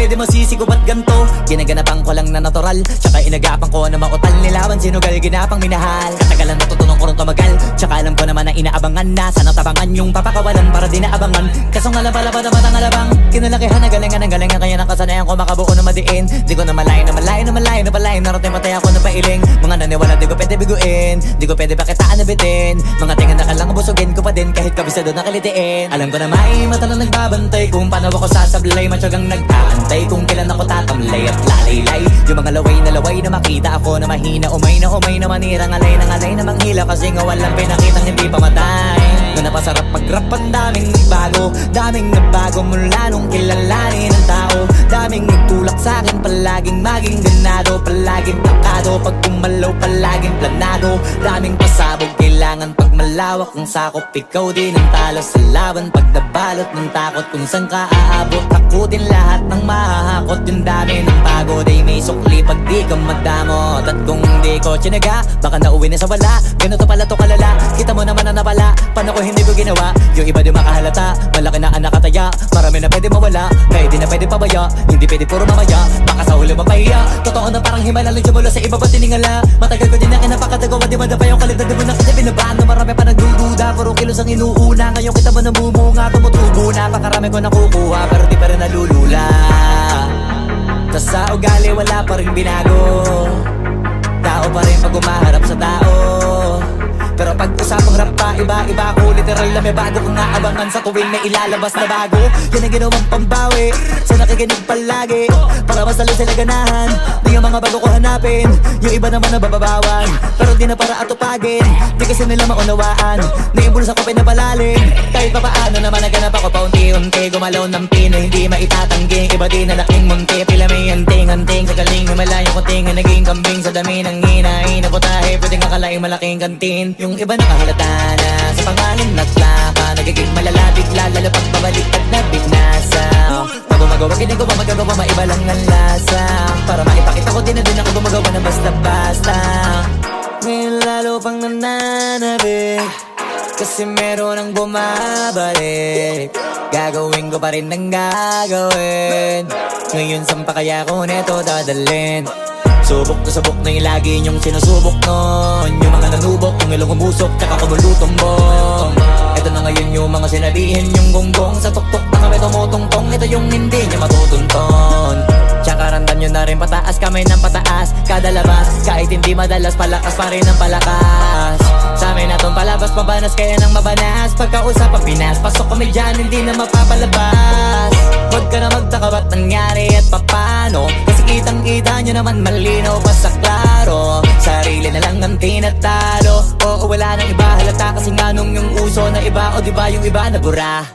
pwede masisi ko ba't ganto? Ginaganapan ko lang na natural, tsaka inagapan ko na mautal. Nilawan sinugal, ginapang minahal. Katagalan natutunan ko rin tumagal, tsaka alam ko naman na inaabangan na. Sana tabangan yung papakawalan para di naabangan. Kaso nga lang pala ba naman ang alabang kinalakihan na galingan ng galingan. Kaya nakasanayan ko makabuo na madiin. Di ko na malayo na malayo na malayo na palayo. Narating matay ako na pailing. Mga naniwala di ko pwede biguin, di ko pwede pakitaan na bitin. Mga tingan na kalang busugin ko pa din kahit kabisado na kalitiin. Alam ko na may mata na nagbabantay kung paano ako sasablay. Matyagang nag-aantay kung kailan ako tatamlay at lalaylay. Yung mga laway na makita ako na mahina. Umay na manirang alay na manghila. Kasi nga walang pinakitang hindi pamatay. Na napasarap mag-rap ang daming nagbago mula nung kilalanin ang tao. Daming nagtulak sa'kin, palaging maging ganado. Palaging plakado, pag kumalaw palaging planado. Daming pasabog, kailangan pag malawak ang sakop. Ikaw din ang talo sa laban pag nabalot ng takot. Kung saan ka aabot, takutin lahat ng mahahakot. Yung dami ng pagod ay may sukli pag di ka madamot. At kung di ko tsinaga, baka nauwi na sa wala. Ganito pala to kalala, kita mo naman na napala. Paano ko hindi ko ginawa, yung iba di makahalata. Malaki na anak kataya, marami na pwede mawala. Kaya di na pwede pabaya, hindi pwede puro mamaya. Baka sa huli mapahiya, totoo na parang himala lang mula sa iba ba tiningala. Matagal ko din na kinapakatagawa, di madapa yung kalidad. Di mo na kita binabaan na marami pa nagdududa. Puro kilos ang inuuna, ngayon kita mo namumunga. Tumutubo na, pakarami ko nakukuha, pero di pa rin nalulula. Tas sa ugali wala pa rin binago. Tao pa rin pag umaharap sa tao. Pero pag usapang rap pa, iba ko literal na may bago kong naabangan sa tuwing may ilalabas na bago. Yan ang ginawang pambawi sa nakikinig palagi, para masalo sila ganahan. Di yung mga bago ko hanapin, yung iba naman nabababawan. Pero di na para atupagin, di kasi nila maunawaan. Naimbulsa ko pinapalalim, kahit pa paano naman naganap ako paunti-unti. Gumalaw ng pino, hindi maitatanggi. Iba di na laking munti, pila may anting-anting. Sa galing may malayong kuting, naging kambing sa dami ng hinahin. Naputahe, pwedeng akalaing malaking kantin. Yung iba nakahalata na sa pangalan at plaka. Nagiging malalapit lalo pag babaliktad na binasa. Pag gumagawa, ginagawa, magagawa, maiba lang ang lasa. Para maipakita ko din na din ako gumagawa na basta-basta. Ngayon lalo pang nananabik, kasi meron ang bumabalik. Gagawin ko pa rin ang gagawin. Ngayon saan pa kaya ko neto dadalhin? Subok na yung lagi niyong sinusubok nun. Yung mga nanubok, yung ilong umusok, tsaka kumulutong bong. Ito na ngayon yung mga sinabihin yung gonggong. Sa tuktok na kami tumutungtong, ito yung hindi niya matutunton. Tsaka randan nyo na rin pataas, kamay ng pataas. Kada labas, kahit hindi madalas, palakas pa rin ang palakas. Sa amin na tong palabas, mabanas kaya nang mabanas. Pagkausap ang Pinas, pasok kami dyan, hindi na mapapalabas. Huwag ka na magtaka ba't nangyari at papano, kasi kitang-kita nyo naman malinaw pa sa klaro. Sarili na lang ang tinatalo, oo wala nang iba halata. Kasi nga nung yung uso na iba, o diba yung iba na bura.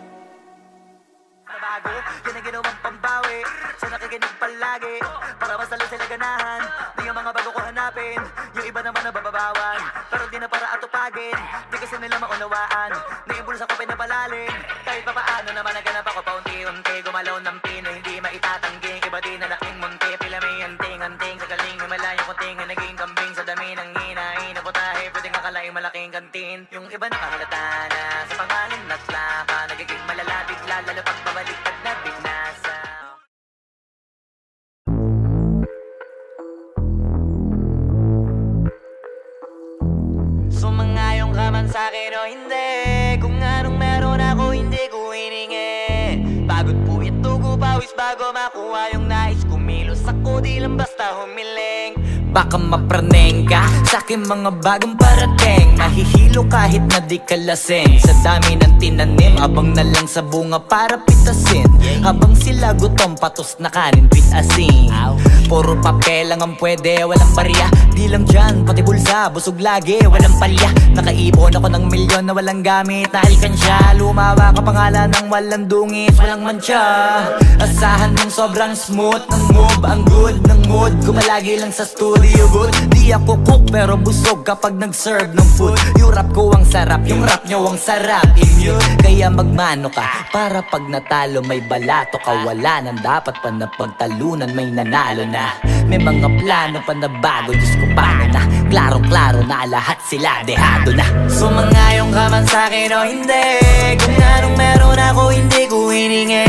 Nabago, yan ang ginawang pambawi sa nakikinig palagi, para masalo sila ganahan. Di yung mga bago ko hanapin, yung iba naman nabababawan. Pero di na para atupagin, di kasi nila maunawaan. Naimbulsa ko pinapalalim, kahit pa paano naman naganap ako paunti-unti. Gumalaw ng pino, hindi maitatanggi. Iba di na laking munti, pila may anting-anting. Sa galing may malayong kuting, naging kambing sa dami ng hinahin. Naputahe, pwedeng akalaing malaking kantin. Yung iba nakahalata na sa pangalan at plaka. Nagiging malalapit lalo pag babaliktad na binasa. Sumangayong ka man sa'kin o hindi, kung anong meron ako hindi ko hiningi. Pagod po itugo pawis bago makuha yung nais. Kumilos ako di lang basta humiling. Baka mapraneng ka sa'kin mga bagong parating. Mahihilo kahit na di ka lasing. Sa dami ng tinanim, abang na lang sa bunga para pitasin. Habang sila gutom, patos na kanin with asin. Puro papel lang ang pwede, walang barya. Di lang dyan, pati bulsa, busog lagi, walang palya. Nakaipon ako ng milyon na walang gamit na alkansya. Lumawa ka pangalan ng walang dungis, walang mancha. Asahan ng sobrang smooth ng move, ang good ng mood. Gumalagi lang sa studio, palibot. Di ako cook pero busog kapag nag-serve ng food. Yung rap ko ang sarap, yung rap nyo ang sarap, immune. Kaya magmano ka para pag natalo may balato ka. Wala nang dapat pa na pagtalunan, may nanalo na. May mga plano pa na bago, Diyos ko paano na. Klarong-klaro na lahat sila dehado na. Sumangayong ka man sa'kin o hindi, kung anong meron ako hindi ko hiningi.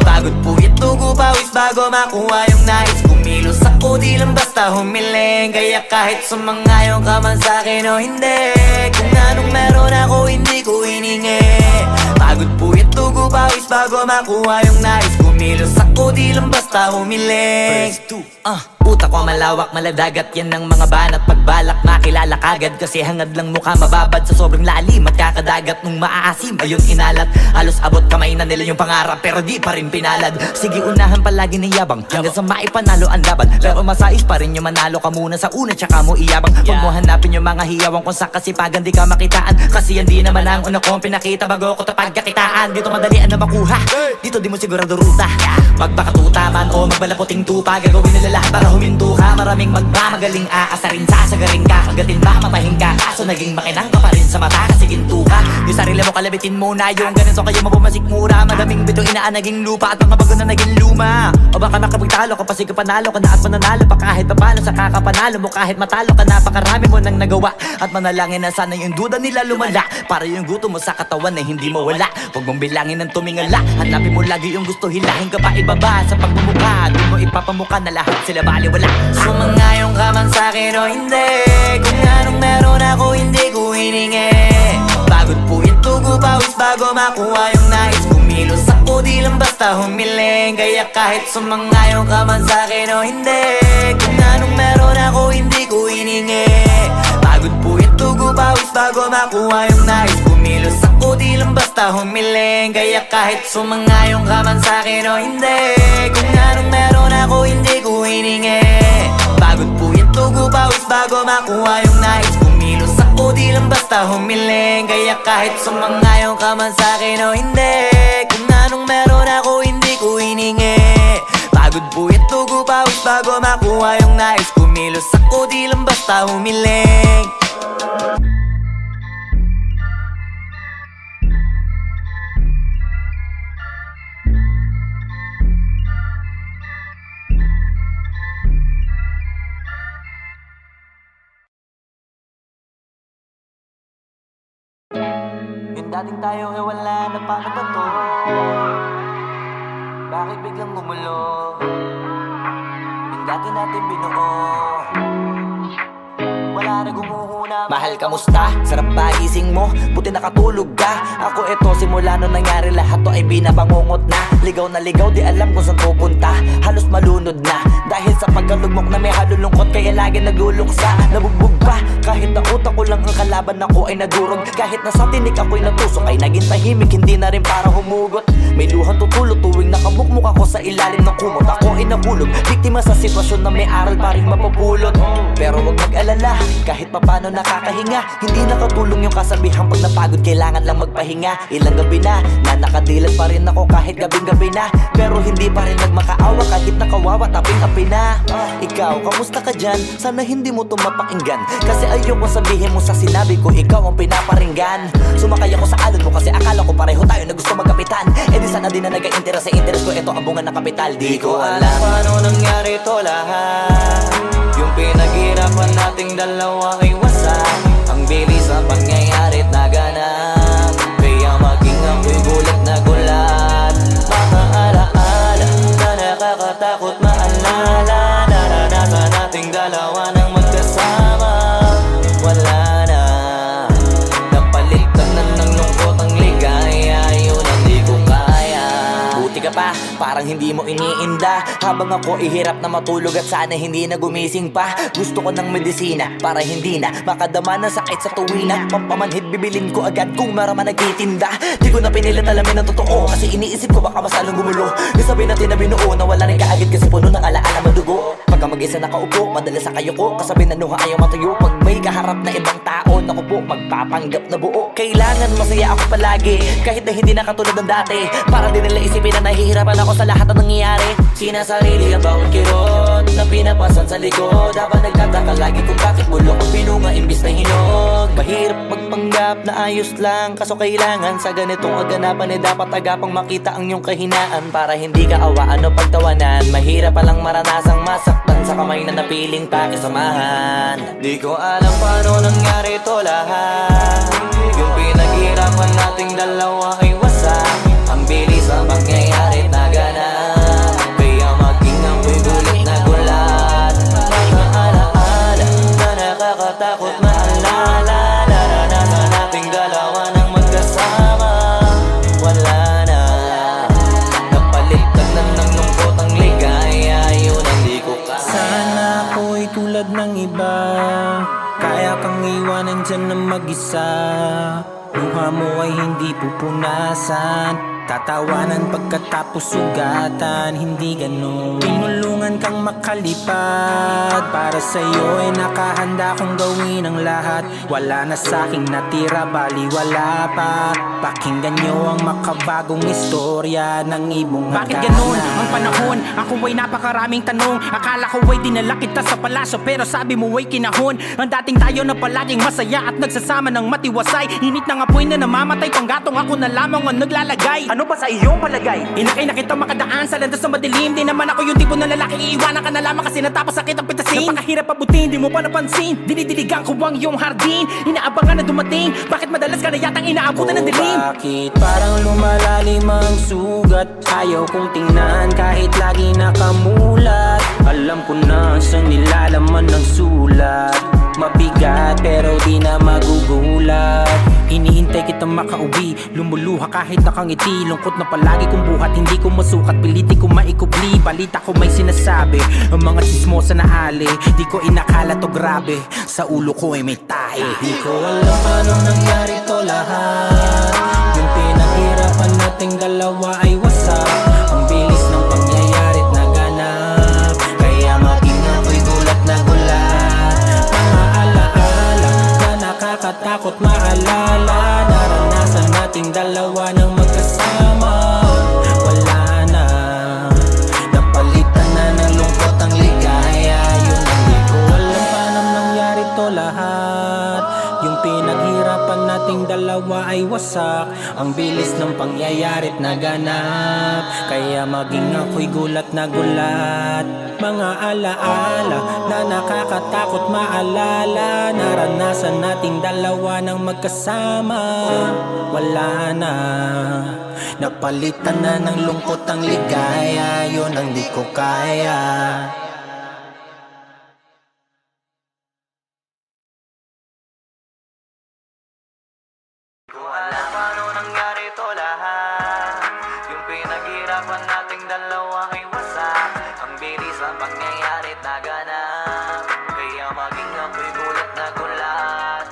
Pagod puyat tugo pawis bago makuha yung nais. Kumilos ako di lang basta humiling. Kaya kahit sumangayong ka man sa'kin o hindi, kung anong meron ako hindi ko hiningi. Pagod puyat tugo pawis bago makuha yung nais. Kumilos ako di lang basta humiling. Utak ko malawak, maladagat, yan ang mga banat. Pagbalak makilala kagad, kasi hangad lang mukha mababad sa sobrang lalim at kakadagat. Nung maaasim, ayun inalat. Halos abot kamay na nila yung pangarap, pero di pa rin pinalad. Sige unahan palagi ng yabang, hanggang sa maipanalo ang laban. Pero masais pa rin yung manalo ka muna sa una, tsaka mo iyabang. Huwag mo hanapin yung mga hiyawang kung sa kasipagan di ka makitaan. Kasi yan di naman ang una kong pinakita bago ko tapagkakitaan. Dito madalian na makuha, dito di mo sigurado ruta. Magpakatuta man o magbalaputing tupa, gagawin nila lahat para huminto ka. Maraming magmamagaling aasarin, sasagarin ka, kagatin ba matahin ka. Kaso naging makinang ka pa rin sa mata kasi ginto ka. Yung sarili mo kalabitin muna, yung ganito kayo mabumasik mura. Madaming bito inaan naging lupa at mga bago na naging luma. O baka makapagtalo ka pa sige panalo ka na at mananalo pa kahit papano sa kakapanalo mo. Kahit matalo ka napakarami mo nang nagawa. At manalangin na sana yung duda nila lumala, para yung gutom mo sa katawan na hindi mawala. Huwag mong bilangin ng tumingala, hanapin mo lagi yung gusto, hilahin ka pa ibaba. Sa pagmumukha, di mo ipapamuka na lahat sila baliwala. Sumangayong ka man sa'kin o hindi, kung anong meron ako hindi ko hiningi. Pagod puyat tugo pawis bago makuha yung nais. Kumilos ako di lang basta humiling. Kaya kahit sumangayong ka man sa'kin o hindi, kung anong meron ako hindi ko hiningi. Pagod puyat tugo pawis bago makuha yung nais. Kumilos ako di lang basta humiling. Kaya kahit sumangayong ka man sa'kin o hindi, kung anong meron ako hindi ko hiningi. Pagod puyat tugo pawis bago makuha yung nais. Kumilos ako di lang basta humiling. Kaya kahit sumangayong ka man sa'kin o hindi, kung anong meron ako hindi ko hiningi. Pagod puyat tugo pawis bago makuha yung nais. Kumilos ako di lang basta humiling. Yung dating tayo wala na, paano ba to? Bakit biglang gumulo? Yung dati natin binuo, wala na gumuhuna. Mahal, kamusta? Sarap ba gising mo? Buti nakatulog ka. Ako eto, simula nung nangyari lahat to ay binabangungot na. Ligaw na ligaw, di alam kung saan pupunta. Halos malunod na dahil sa pagkalugmok na may halulungkot. Kaya lagi nagluluksa, nabugbog pa. Kahit na utak ko lang ang kalaban, ako ay nagurog. Kahit na sa tinik ako'y natusok, ay naging tahimik, hindi na rin para humugot. May luhan tutulo tuwing nakabukmuk ako sa ilalim ng kumot. Ako ay nahulog, biktima sa sitwasyon na may aral pa rin mapupulot. Pero wag mag-alala, kahit papano nakakahinga. Hindi nakatulong yung kasabihang pag napagod kailangan lang magpahinga. Ilang gabi na nakadilat pa rin ako kahit gabing-gabi na. Pero hindi pa rin nagmakaawa kahit nakawawa taping-api na. Ikaw, kamusta ka dyan? Sana hindi mo to mapakinggan, kasi ayoko sabihin mo sa sinabi ko ikaw ang pinaparinggan. Sumakay ako sa alon mo kasi akala ko pareho tayo na gusto magkapitan. Eh di sana din na nag-interest sa interest ko, ito ang bunga ng kapital. Di ko alam paano nangyari to lahat. Yung pinaghirapan nating dalawa ay wasak. Ang bilis ang pangyayari't naganap, kaya maging ako'y gulat na gulat. Mga alaala na nakakatakot maalala. Naranasan nating dalawa ng magkasama. Wala na, napalitan na ng lungkot ang ligaya. Yun ang di ko kaya. Buti ka pa, parang hindi mo iniinda. Habang ako ihirap na matulog at sana hindi na gumising pa. Gusto ko ng medisina para hindi na makadama ng sakit sa tuwina. Pampamanhid bibilin ko agad kung marama nagtitinda. Di ko na pinilit alamin ang totoo, kasi iniisip ko baka mas lalong gumulo. Yung sabi natin na binuo na wala rin kaagad kasi puno ng alaala madugo. Pagka mag-isa nakaupo, madalas sa kayo ko, kasabi na nuha ayaw matuyo. Pag may kaharap na ibang tao, naku po, magpapanggap na buo. Kailangan masaya ako palagi, kahit na hindi na katulad ng dati. Para din nila isipin na nahihirapan ako sa lahat ng nangyayari. Sinasarili ang bawat kirot, kulot na pinapasan sa likod. Habang nagtataka lagi kung bakit bulok ang pinunga imbis na hinog. Mahirap magpanggap na ayos lang, kaso kailangan sa ganitong kaganapan dapat agapang makita ang iyong kahinaan para hindi ka awaan o pagtawanan. Mahirap palang maranasang masaktan sa kamay na napiling pakisamahan. Di ko alam paano nangyari ito lahat. Yung pinaghirapan nating dalawa ay wasak. Ang bilis ang pangyayari na ganap, kaya maging ako'y gulit na gulat. Mga alaala na nakakatakot maalala, naranasan nating dalawa ng magkasama. Wala na, napalitan na ng lungkot ang ligaya. Yun ang di ko kaya. Sana ako'y tulad ng iba, kaya kang iwanan dyan ng mag-isa. Luha mo ay hindi pupunasan, tatawanan pagkatapos sugatan. Hindi ganon, tinulungan kang makalipad. Para sa'yo ay nakahanda kong gawin ang lahat. Wala na sa'king natira, baliwala pa. Pakinggan nyo ang makabagong istorya ng ibong hagdanan. Bakit ganon ang panahon? Ako ay napakaraming tanong. Akala ko ay dinala kita sa palaso, pero sabi mo ay kinahon. Ang dating tayo na palaging masaya at nagsasama ng matiwasay. Init ng apoy na namamatay, panggatong ako na lamang ang naglalagay. Ano ba sa iyong palagay? Inakay na kita makadaan sa landas na madilim. Di naman ako yung tipo na lalaki, iiwanan ka na lamang kasi natapos sakit ang pitasin. Napakahirap pabutin, di mo pa napansin. Dinidiligan ko ang iyong hardin, inaabangan na dumating. Bakit madalas ka na yatang inaabutan ng dilim? Bakit parang lumalalim ang sugat? Ayaw kong tingnan kahit lagi nakamulat. Alam ko na sa nilalaman ng sulat. Mabigat pero di na magugulat. Hinihintay kitang makauwi, lumuluha kahit nakangiti. Lungkot na palagi kong buhat, hindi ko masukat. Piliti ko maikubli, balita ko may sinasabi. Ang mga chismosa na ali, di ko inakala to grabe. Sa ulo ko ay may tahi. Di ko alam paano nangyari to lahat. Yung pinaghirapan nating dalawa ay wasak. Ang bilis ng pangyayari't naganap, kaya maging ako'y gulat na gulat. Mga alaala na nakakatakot maalala, naranasan nating dalawa ng magkasama. Wala na, napalitan na ng lungkot ang ligaya. Yun ang di ko alam paano nangyari to lahat. Yung pinaghirapan nating dalawa ay wasak. Ang bilis ng pangyayari't naganap, kaya maging ako'y gulat na gulat. Mga alaala na nakakatakot maalala, naranasan nating dalawa ng magkasama. Wala na, napalitan na ng lungkot ang ligaya. Yun ang di ko kaya. Alam paano nangyari to lahat. Yung pinaghirapan nating dalawa ay wasak. Ang bilis ang pangyayarit naganap, kaya maging ako'y gulat na gulat.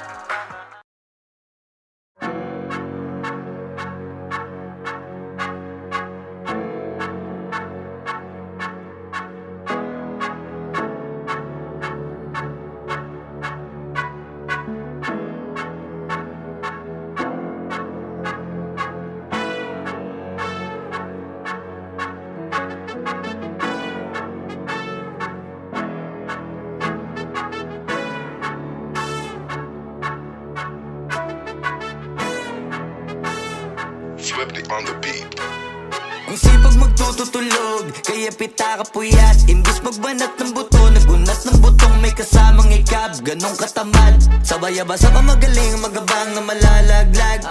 Flipped on the beat. Ang sipag magtututulog, kaya pita ka puyat. Imbis magbanat ng buto, nagunat ng butong may kasamang ikab. Ganong katamad, sabay-abasa ka magaling, magabang na malalaglag.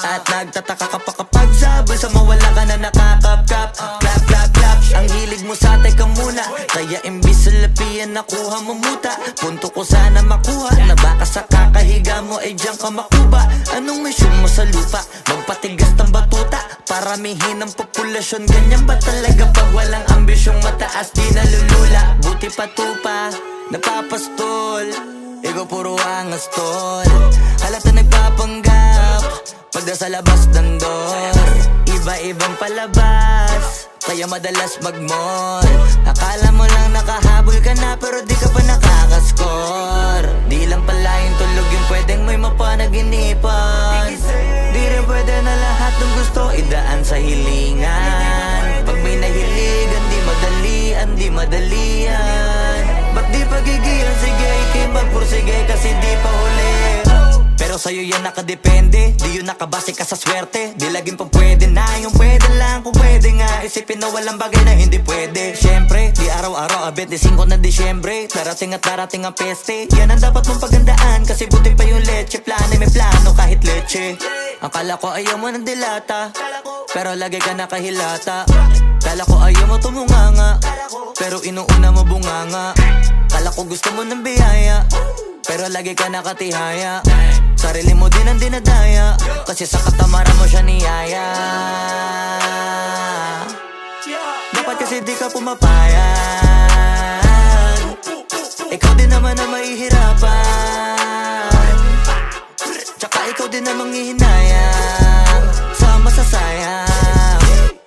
At nagtataka ka pa kapag sabay sa mawala ka na nakakapkap. Clap, clap, clap, ang hilig mo sa teka muna, kaya imbis sa lapian nakuha mo muta. Punto ko sana makuha, na baka sa kakahiga mo ay diyan ka makuba. Anong mission mo sa lupa? Magpatigas ng batuta, paramihin ang populasyon. Ganyan ba talaga pag walang ambisyong mataas di nalulula? Buti patupa, napapastol, ikaw puro angas tol. Halata nagpapanggap, pagda sa labas ng door. Iba-ibang palabas, kaya madalas mag-mall. Akala mo lang nakahabol ka na, pero di ka pa nakakascore. Di lang pala yung tulog yung pwedeng may mapanaginipan. Di rin pwede na lahat ng gusto idaan sa hilingan. Pag may nahiligan, di madalian, di madalian. magigilan, sige, ikay magpursige kasi di pa huli. Pero sa'yo yan nakadepende, di yun nakabase ka sa swerte. Di laging pa pwede na, yung pwede lang kung pwede nga. Isipin na walang bagay na hindi pwede. Siyempre, di araw-araw, 25 na Disyembre. Darating at darating ang peste, yan ang dapat mong pagandaan. Kasi buti pa yung leche, plano may plano kahit leche. Akala ko ayaw mo ng dilata, pero lagi ka nakahilata. Kala ko ayaw mo tumunganga, pero inuuna mo bunganga. Kala ko gusto mo ng biyaya, pero lagi ka nakatihaya. Sarili mo din ang dinadaya, kasi sa katamaran mo siya niyaya. Dapat kasi di ka pumapayag, ikaw din naman ang mahihirapan. Tsaka ikaw din ang manghihinayang sa masasayang.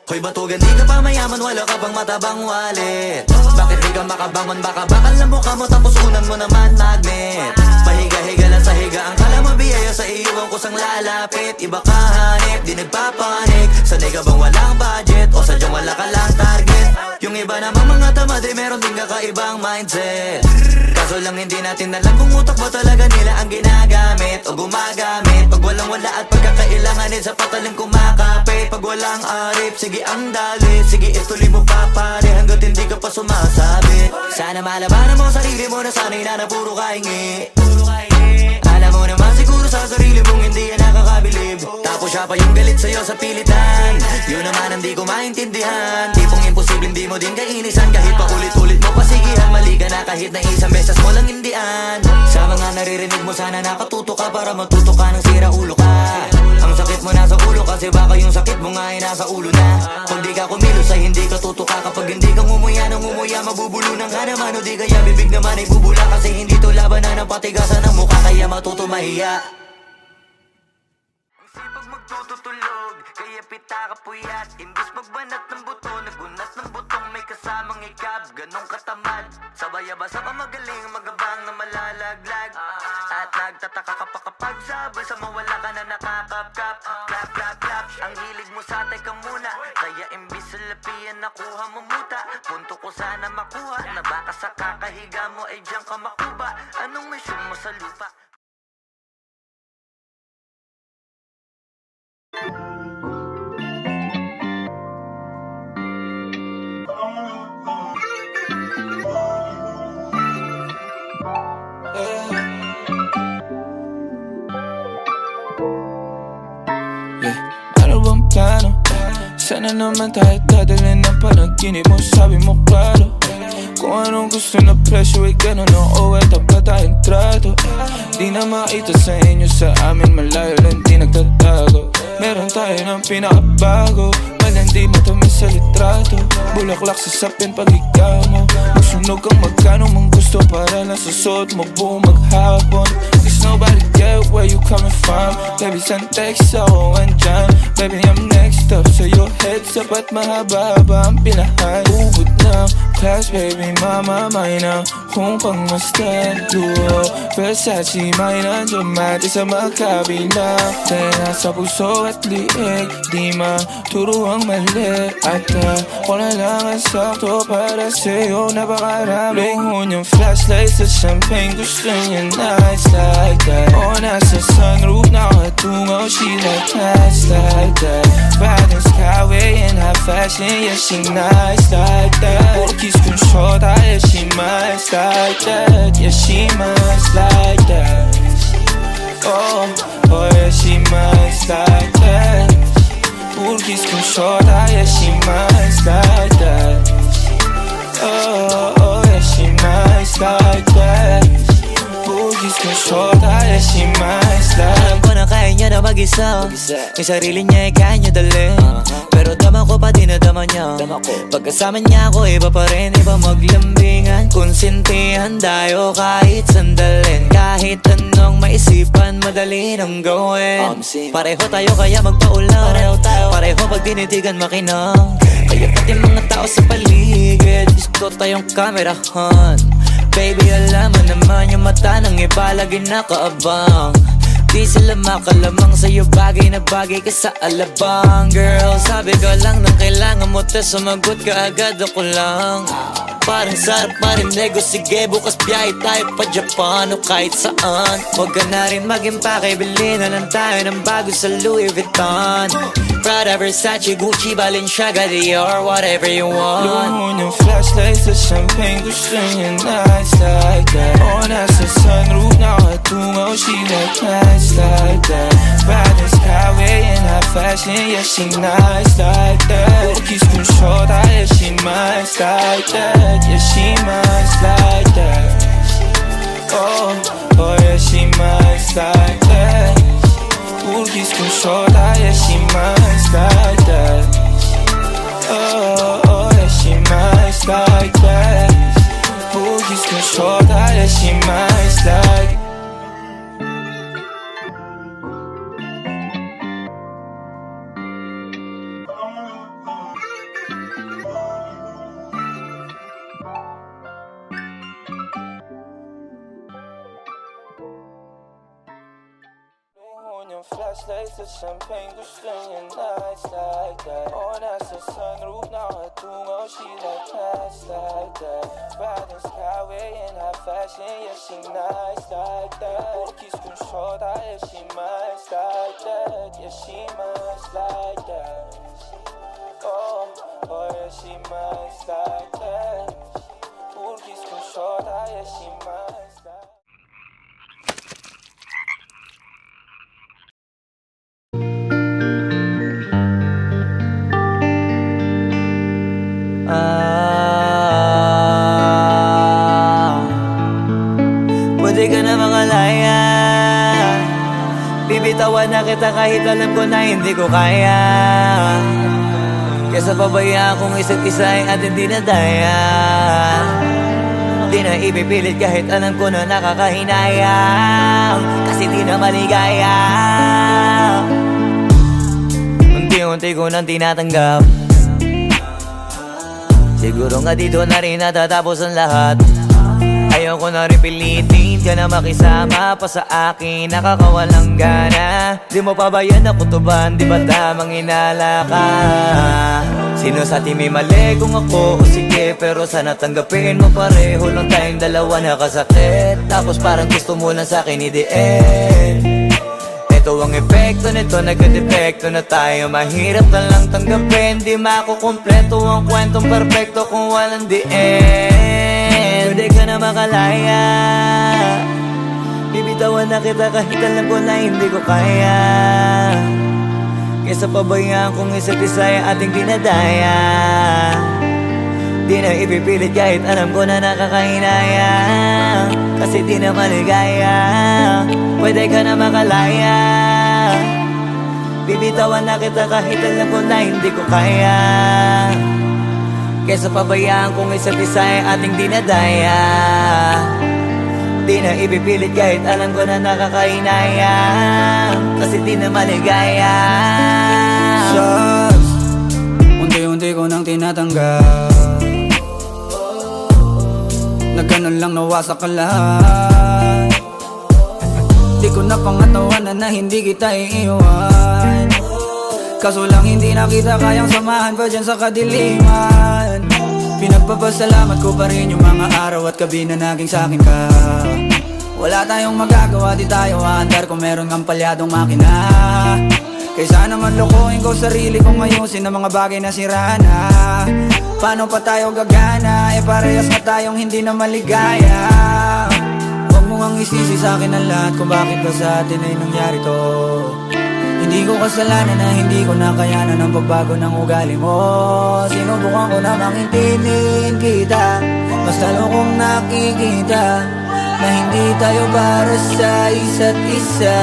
Hoy batugan, di ka pa mayaman, wala ka bang matabang wallet? Bakit di ka makabangon, baka bakal na mukha mo tapos unan mo naman magnet. Pahiga-higa lang sa higa, ang kala mo biyaya sa iyo ang kusang lalapit. Iba ka hanip, di nagpapanik. Sanay ka bang walang budget o sadyang wala ka lang target? Yung iba namang mga tamad ay meron din kakaibang mindset. Kaso lang hindi natin alam kung utak ba talaga nila ang ginagamit o gumagamit. Pag walang wala at pagkakailanganin sa patalim kumakapit. Pag walang arip, sige ang dali, sige ituloy mo pa pare hanggat hindi ka pa sumasabit. Sana malabanan mo sarili mo na sanay na puro kahingi. Alam mo naman siguro sa sarili mong hindi yan nakakabilib. Tapos siya pa yung galit sa'yo sa pilitan. Yun naman ang di ko maintindihan. Tipong imposible hindi mo din kainisan. Kahit pa ulit-ulit mo pasigihan, mali ka na kahit na isang beses mo lang hindian. Sa mga naririnig mo sana nakatuto ka para matuto ka ng sira ulo ka. Ang sakit mo nasa ulo kasi baka yung sakit mo nga ay nasa ulo na. Kung di ka kumilos ay hindi ka tutuka. Kapag hindi ka ngumuya ng ngumuya, mabubulunan ka naman. O di kaya bibig naman ay bubula. Kasi hindi to labanan ng patigasan ng mukha, kaya matuto mahiya. Ang sipag magtututulog, kaya pita ka puyat. Imbis magbanat ng buto, nagunat ng butong may kasamang ikab. Ganong katamad, sabay-abasa ka magaling, magabang na malalaglag. At nagtataka ka pa kapag sabay sa mawala ka na nakakapkap. Clap, clap, clap, ang hilig mo sa teka muna. Kaya imbis sa lapian nakuha mo muta. Punto ko sana makuha, na baka sa kakahiga mo ay diyan ka makuba. Anong mission mo sa lupa? Ano bang plano? Sana naman tayo dadalhin ng panaginip mo, sabi mo klaro. Kung anong gusto na presyo ay ganun o eto pa tayong trato. Di na makita sa inyo, sa amin malayo lang di nagtatago. Meron tayo ng pinakabago, malandi matamis sa litrato. Bulaklak sa sapin pag ikaw mo, magsunog kang magkano mang gusto para lang sa suot mo buong maghapon. Cause nobody get where you coming from. Baby send text ako andyan. Baby I'm next up sa your heads up at mahaba-haba ang pinahan. Ubod ng class baby mama may na kung pangmastan duo. Versace may nandiyan mati sa magkabila. Dahil nasa puso at liig, di maturo ang mali. At ako na lang ang sakto para sa'yo, napakarami. Luhon yung flashlight sa champagne, gusto niya nice like that. O nasa sunroof, nakatungaw, she like nice like that. Riding skyway in high fashion, yeah she nice like that. Puro kung short, yeah she nice like that. Yeah she nice like that. Oh, oh yeah she nice like that. Puro kung short, yeah she nice like that. Oh, oh yeah she nice like that. Puro kung short, yeah she nice like that. Alam ko na kaya niya na mag-isa, yung sarili niya ay kaya niya dalhin. Pero dama ko pa din na dama niya. Pagkasama niya ako iba pa rin, iba maglambingan. Konsintihan tayo kahit sandalin. Kahit anong maisipan, madali nang gawin. Pareho tayo kaya magpaulan. Pareho pag tinitigan makinang. Kaya pati mga tao sa paligid gusto tayong kamerahan. Baby alam mo naman yung mata ng iba lagi nakaabang. Di sila makalamang sa'yo, bagay na bagay ka sa alabang. Girl, sabi ko lang nang kailangan mo, tas sumagot ka agad ako lang. parang sarap marinig. O sige, bukas biyahe tayo pa Japan o kahit saan. Huwag ka na rin mag-impake, bilhin na lang tayo ng bago sa Louis Vuitton, Prada, Versace, Gucci, Balenciaga, Dior, whatever you want. Luhon yung flashlights sa champagne, gusto niya nights like that. O nasa sunroof, nakatungaw, she like nights like that. Riding skyway in high fashion, yeah she nice like that. Kiss kong shorta, yeah she nice like that. Yeah she nice like that. Oh, oh yeah she nice like that. Kiss kong shorta, yeah she nice like that. Oh, oh yeah she nice like that. Kiss kong shorta, yeah she nice like that. Flashlights at champagne, gusto niya nights like that. O nasa sunroof, nakatungaw, she like nights like that. Riding skyway in high fashion, yeah she nice like that. Kiss kong shorta, yeah she nice like that. Yeah she nice like that. Oh, oh yeah she nice like that. Kiss kong shorta, yeah she nice like that. Pwede ka na makalaya, bibitawan na kita kahit alam ko na hindi ko kaya. Kesa pabayaan kong isa't isa ay ating dinadaya. Di na ipipilit kahit alam ko na nakakahinayang, kasi di na maligaya. Unti-unti ko nang tinatanggap, siguro nga dito na rin natatapos ang lahat. Ayoko na rin pilitin ka na makisama pa sa akin, nakakawalang gana. Di mo pa ba yan nakutuban, di ba tamang inala ka? Sino sa atin may mali kung ako o sige, pero sana tanggapin mo pareho lang tayong dalawa nakasakit. Tapos parang gusto mo lang sa akin i-end. Ito ang epekto nito, nagka-depekto na tayo. Mahirap na lang tanggapin, di makukumpleto ang kwentong perfecto kung walang the end. Pwede ka na makalaya, bibitawan na kita kahit alam ko na hindi ko kaya. Kesa pabayaan kung isa't isa ay ating dinadaya. Di na ipipilit kahit alam ko na nakakahinaya, kasi di na maligaya. Pwede ka na makalaya, bibitawan na kita kahit alam ko na hindi ko kaya. Kesa pabayaan kung isa't isa ay ating dinadaya. Di na ipipilit kahit alam ko na nakakahinaya, kasi di na maligaya. Shots, unti-unti ko nang tinatanggap, na ganun lang nawasak ka lahat. Di ko na pangatawanan na hindi kita iiwan, kaso lang hindi na kita kayang samahan pa dyan sa kadiliman. Pinagpapasalamat ko pa rin yung mga araw at gabi na naging sa'kin ka. Wala tayong magagawa, di tayo aandar kung meron kang palyadong makina. Kaysa naman lokohin ko sarili kong ayusin ang mga bagay na sira na. Paano pa tayo gagana, eh parehas na tayong hindi na maligaya. Huwag mo ngang isisi sa'kin ang lahat kung bakit ba sa atin ay nangyari to. Hindi ko kasalanan na hindi ko nakayanan ang pagbago ng ugali mo. Sinubukan ko namang intindihin kita, mas lalo kong nakikita na hindi tayo para sa isa't isa.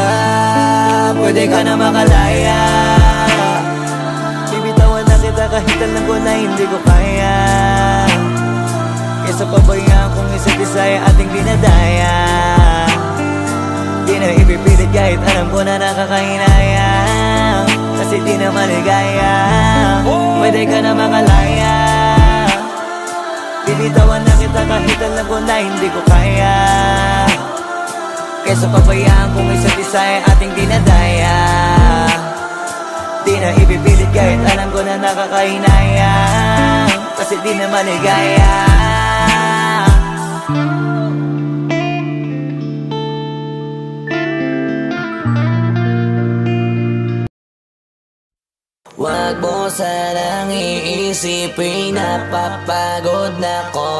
Pwede ka na makalaya, bibitawan na kita kahit alam ko na hindi ko kaya. Kesa pabayaan kung isa't isa ay ating dinadaya. Di na ipipilit kahit alam ko na nakakahinaya, kasi di na maligaya. Pwede ka na makalaya, bibitawan na kita kahit alam ko na hindi ko kaya. Kesa pabayaan kung isa't isa ay ating dinadaya. Di na ipipilit kahit alam ko na nakakahinaya, kasi di na maligaya. Wag mo sanang iisipin, napapagod na ko.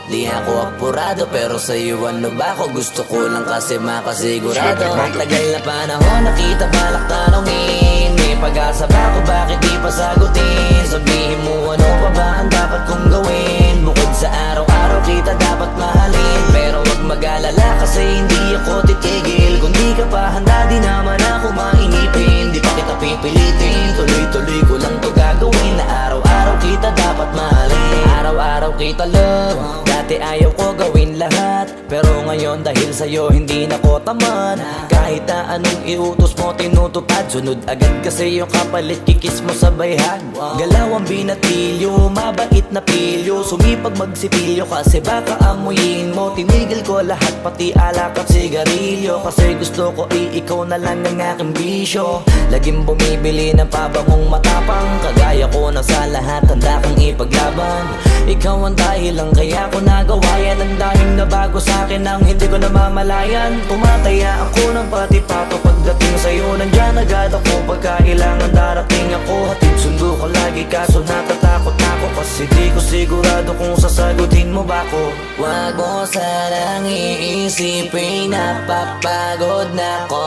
Di ako apurado pero sa'yo ano ba ako? Gusto ko lang kasi makasigurado. Tagal na panahon nakita balak tanongin, may pag-asa ba ako, bakit di pa sagutin? Sabihin mo ano pa ba ang dapat kong gawin? Bukod sa araw-araw kita dapat mahalin, pero wag mag-alala kasi hindi ako titigil. Kung di ka pa handa di naman ako mainipin. Di pa kita pipilitin, tuloy-tuloy ko lang to gagawin. Na araw-araw kita dapat mahalin, araw-araw kita love. Dati ayaw ko gawin lahat, pero ngayon dahil sa'yo hindi na ko tamad. Kahit na anong iutos mo tinutupad, sunod agad kasi yung kapalit kikis mo sa bayhag. Galaw ang binatilyo, mabait na pilyo, sumipag magsipilyo kasi baka amuyin mo. Tinigil ko lahat pati alak at sigarilyo, kasi gusto ko ikaw na lang ang aking bisyo. Laging bumibili ng pabangong matapang, kagaya ko na sa lahat handa kang ipaglaban. Ikaw ang dahilan kaya ko nagawa yan. Ang daming nabago sa'kin ang hindi ko namamalayan. Tumataya ako ng pati-pato pagdating sa'yo. Nandyan agad ako pagkailangan darating ako. Hatid sundo ko lagi kaso natatakot ako, kasi di ko sigurado kung sasagutin mo ba ko. Wag mo sanang iisipin, napapagod na ko.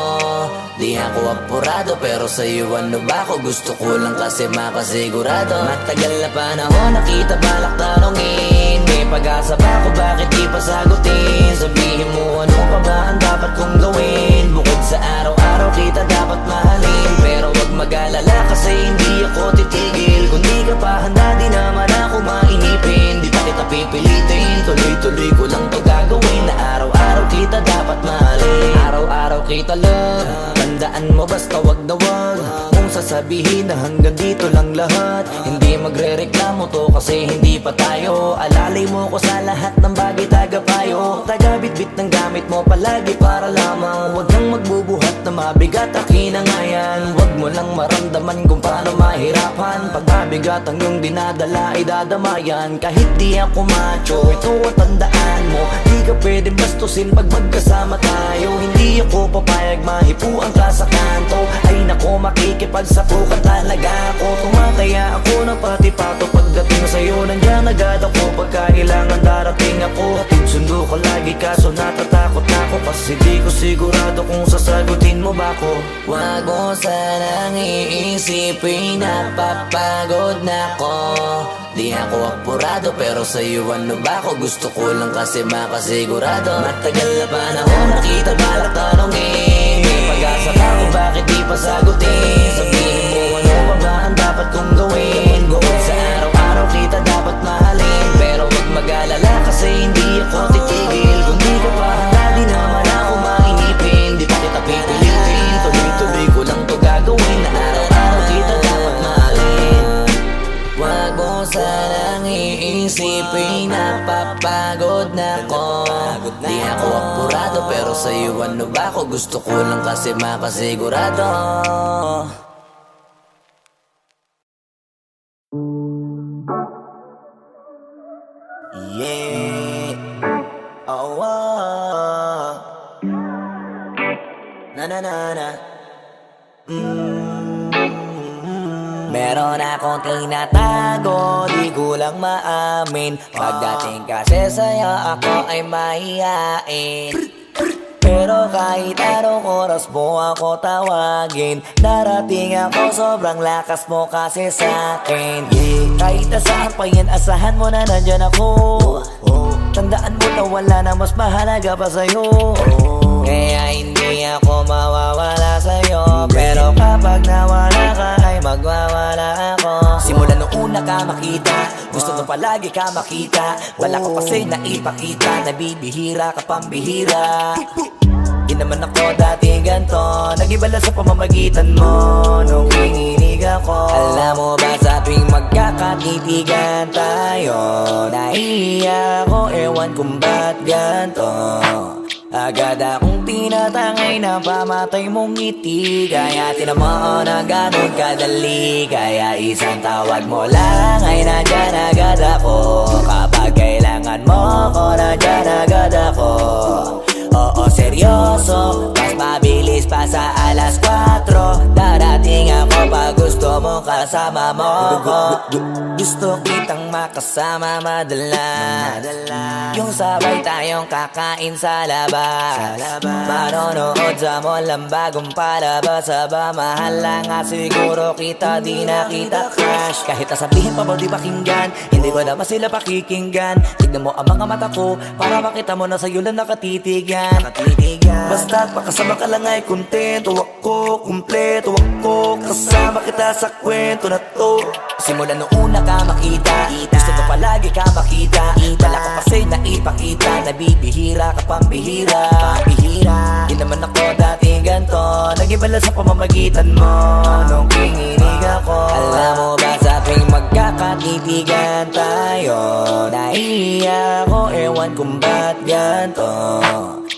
Di ako apurado pero sa'yo ano ba ako? Gusto ko lang kasi makasigurado. Matagal na panahon nakita balak tanongin, may pag-asa ba ako, bakit di pa sagutin? Sabihin mo ano pa ba ang dapat kong gawin? Bukod sa araw-araw kita dapat mahalin, pero wag mag-alala kasi hindi ako titigil. Kung di ka pa handa di naman ako mainipin. Di pa kita pipilitin, tuloy-tuloy ko lang to gagawin. Na araw-araw kita dapat mahalin, araw-araw kita love. Tandaan mo basta wag na wag mong sasabihin na hanggang dito lang lahat. Hindi magre-reklamo to kasi hindi pa tayo. Alalay mo ko sa lahat ng bagay, tagapayo. Taga-bitbit ng gamit mo palagi para lamang. Huwag kang magbubuhat na mabigat, akin na nga yan. Huwag mo lang maramdaman kung paano mahirapan. Pag mabigat ang iyong dinadala ay dadamayan. Kahit di ako macho, ito at tandaan mo, di ka pwedeng bastusin pag magkasama tayo. Hindi ako papayag mahipuan ka sa kanto. Ay nako, makikipagsapukan talaga ako. Tumataya ako ng pati-pato pagdating sa'yo. Nandiyan agad ako pagkailangan darating ako. Hatid sundo ko lagi kaso natatakot na ako, kasi di ko sigurado kung sasagutin mo ba ko. Wag mo sanang iisipin, napapagod na ko. Di ako apurado pero sa'yo ano ba ako? Gusto ko lang kasi makasigurado. Matagal na panahon nakita balak tanongin, may pag-asa ba ako, bakit di pa sagutin? Sabihin mo ano pa ba ang dapat kong gawin? Bukod sa araw-araw kita dapat mahalin, pero wag mag-alala kasi hindi ako titigil. Kung di ka pa handa di naman ako mainipin. Di pa kita pipilitin, tuloy-tuloy ko lang to gagawin. Na araw-araw kita dapat mahalin. Wag mo sanang iisipin, napapagod na ko. Di ako apurado pero sa'yo ano ba ako? Gusto ko lang kasi makasigurado. Yeah. Oh, oh. Na na na na. Meron akong tinatago, di ko lang maamin. Pagdating kasi sa'yo ako ay mahihain. Pero kahit anong oras mo ako tawagin, darating ako, sobrang lakas mo kasi sa'kin. Kahit nasaan pa yan, asahan mo na nandyan ako. Tandaan mo na wala na mas mahalaga pa sa'yo. Kaya hindi ako mawawala sa'yo, pero kapag nawala ka ay magwawala ako. Simula nung una ka makita, gusto mo palagi ka makita. Wala ka kasi naipakita, nabibihira ka pambihira. Di naman ako dati ganto, nag-iba lang sa pamamagitan mo nung kininig ako. Alam mo ba sa tuwing magkakatitigan tayo, nahihiya ako, ewan kung ba't ganto. Agad akong tinatangay na pamatay mong ngiti, kaya tinamaan na ganun kadali. Kaya isang tawag mo lang ay nandyan agad ako. Kapag kailangan mo ko, nandyan agad ako. Oo, seryoso, mas mabilis pa sa alas 4. Darating ako pag gusto mo kasama mo ko. Gusto kitang makasama madalas, yung sabay tayong kakain sa labas, manonood sa mall ang bagong palabas. Aba, mahal lang nga siguro kita, di na kita crush. Kahit nasabihin pa ba di pakinggan, hindi ko naman sila pakikinggan. Tignan mo ang mga mata ko, para makita mo na sa'yo lang nakatitigan. Basta't makasama ka lang ay kontento ako, kumpleto ako, kasama kita sa kwento na to. Simula nung una ka makita, gusto ko palagi ka makita. Wala ko kasi naipakita, nabibihira ka pambihira. Di naman ako dating ganto, nag-ibala sa pamamagitan mo nung kininig ako. Alam mo ba sa tuwing magkakatitigan tayo, nahihiya ako, ewan kung ba't ganto.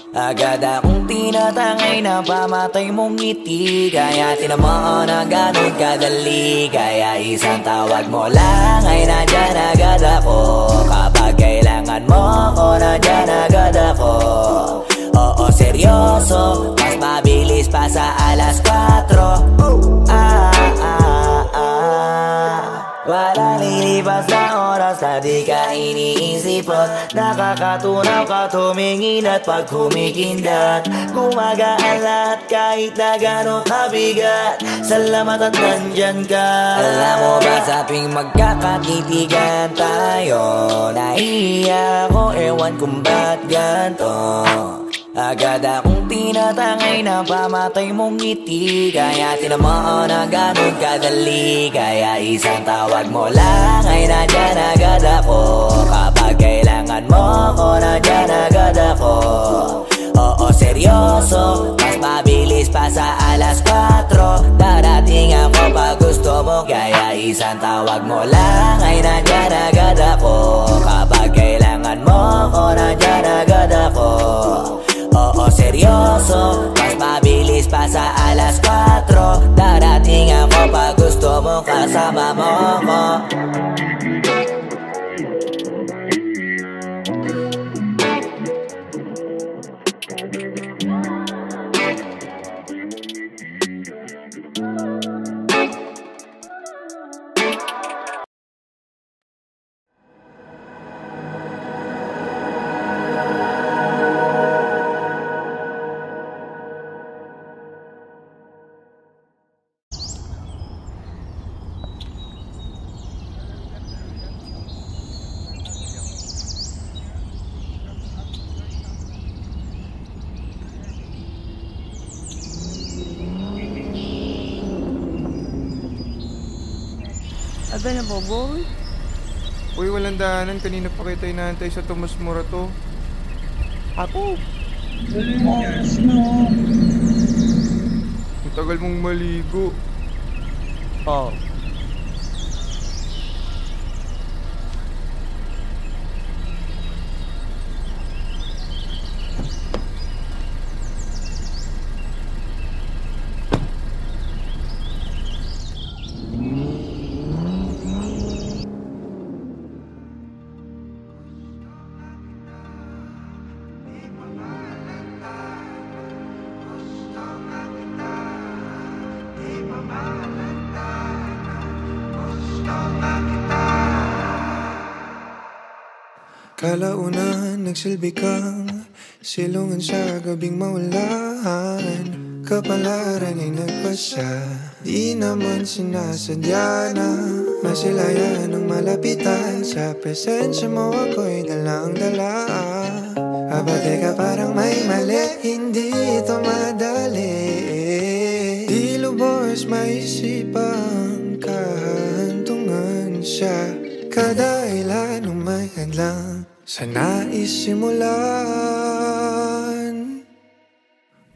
Agad akong tinatangay na pamatay mong ngiti, kaya tinamaan na ganun kadali. Kaya isang tawag mo lang ay nandyan agad ako. Kapag kailangan mo ako, nandyan agad ako. Oo, seryoso, mas mabilis pa sa alas 4. Wala lilipas na oras na di ka iniisipot. Nakakatunaw ka tumingin at pag kumikindat, gumagaan lahat kahit na gano'ng kabigat. Salamat at nandyan ka. Alam mo ba sa tuwing magkakatitigan tayo, nahihiya ako, ewan kung ba't ganto. Agad akong tinatangay na pamatay mong ngiti, kaya tinamaan na ganun kadali. Kaya isang tawag mo lang ay nandyan agad ako. Kapag kailangan mo ako, nandyan agad ako. Oo, seryoso, mas mabilis pa sa alas 4. Darating ako pag gusto mo, kaya isang tawag mo lang ay nandyan agad ako. Kapag kailangan mo ako, nandyan agad ako. Oo, seryoso, mas mabilis pa sa alas 4. Darating ako pag gusto mo kasama mo ko. Aga na, Boboy? Uy, walang daanan. Kanina pa kita inaantay sa Tomas Morato. Ako? Ang tagal mong maligo. Oh. Kalaunan, nagsilbi kang silungan sa gabing maulan. Kapalaran ay nagpasya, di naman sinasadya na masilayan ng malapitan. Sa presensya mo ako'y dalang-dala. Aba teka, parang may mali, hindi ito madali. Di lubos maisipang kahantungan siya. Kada ilan ng may hadlang sa naisimulan.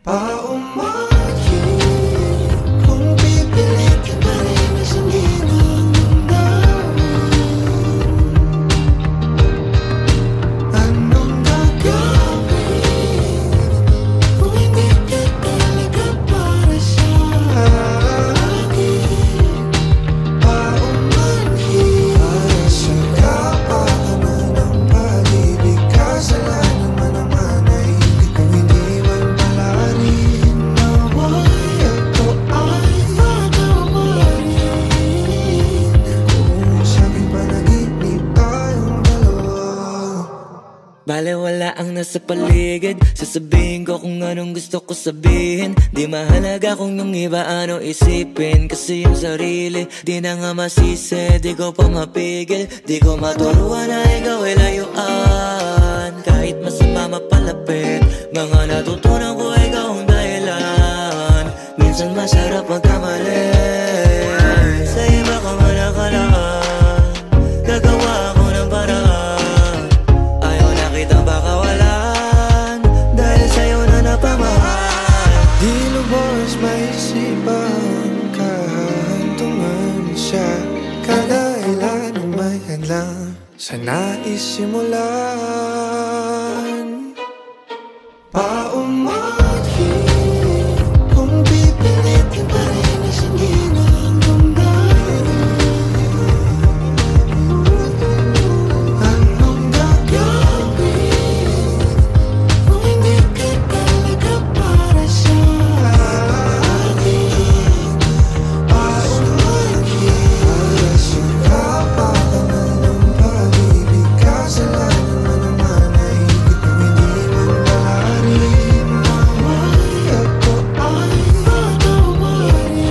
Paumahin kung pipilitin pa rin masangin ang damdamin. Anong gagawin kung hindi ka talaga para sa akin? Paumahin para sa kapakanan ng pag-ibig, kasalanan man ang Bale wala ang nasa paligid, sasabihin ko kung anong gusto ko sabihin. Di mahalaga kung yung iba ano isipin, kasi yung sarili di na nga masisi. Di ko pa mapigil, di ko maturuan na ikaw ay layuan. Kahit masama mapalapit, mga natutunan ko ikaw ang dahilan. Minsan masarap magkamali, sa iba ka man nakalaan. Gagawa ako ng paraan, ayaw na kitang bakawalan, dahil sa'yo na napamahal. Di lubos maisipan, kahantungan siya. Kada ilan ang may hadlang sa naisimulan. Paumahin, kung pipilitin pa rin isingin ang damdamin. Anong gagawin kung hindi ka talaga para sa akin? Paumahin, alas yung kapatanan ng pag-ibig. Kasalanan mo naman ay higit kung hindi man maaari. Naway ako ay patawarin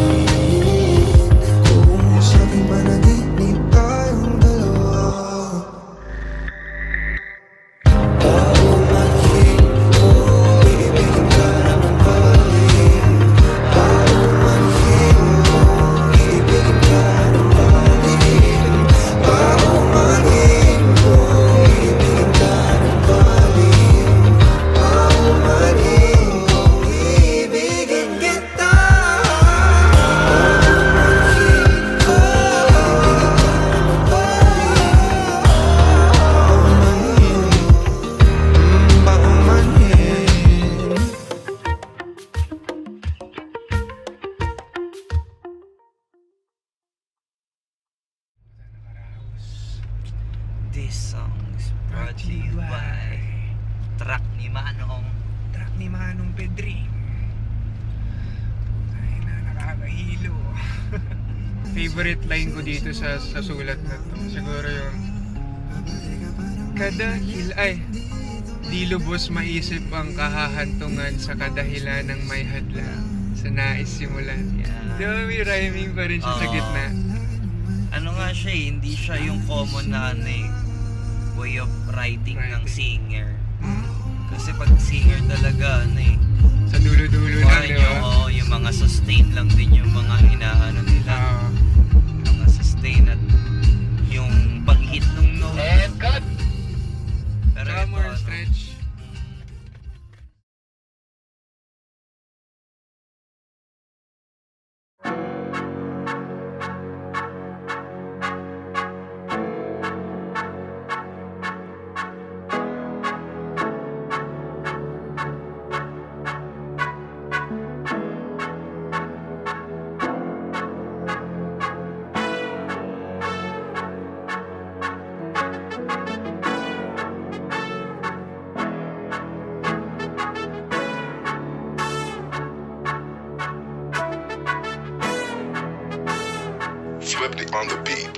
kung sa aking panaginip tayong dalawa. Paumahin, kung ibigin ka ng palim. Paumahin, kung ibigin ka ng palim. Paumahin, kung ibigin ka ng palim. Paumahin, kung ibigin kita. Paumahin, kung ibigin ka ng palim. Paumahin. This song is brought to you by Truck ni Manong. Truck ni Manong Pedring. Ay na, nakakahilo. Favorite line ko dito sa sulat na to, siguro yung di lubos maisip ang kahahantungan sa kadahilan ng may hadlang sa nais simulan. Yeah. Di ba may rhyming pa rin siya sa Oo. gitna? Ano nga siya eh, hindi siya yung common na way of writing ng singer. Kasi pag singer talaga Sa dulo-dulo lang, di ba? yung mga sustain lang din yung mga inaano nila. Yung mga sustain at yung pag-hit ng note. And cut! Pero Saka ito, more stretch. Flipped on the beat.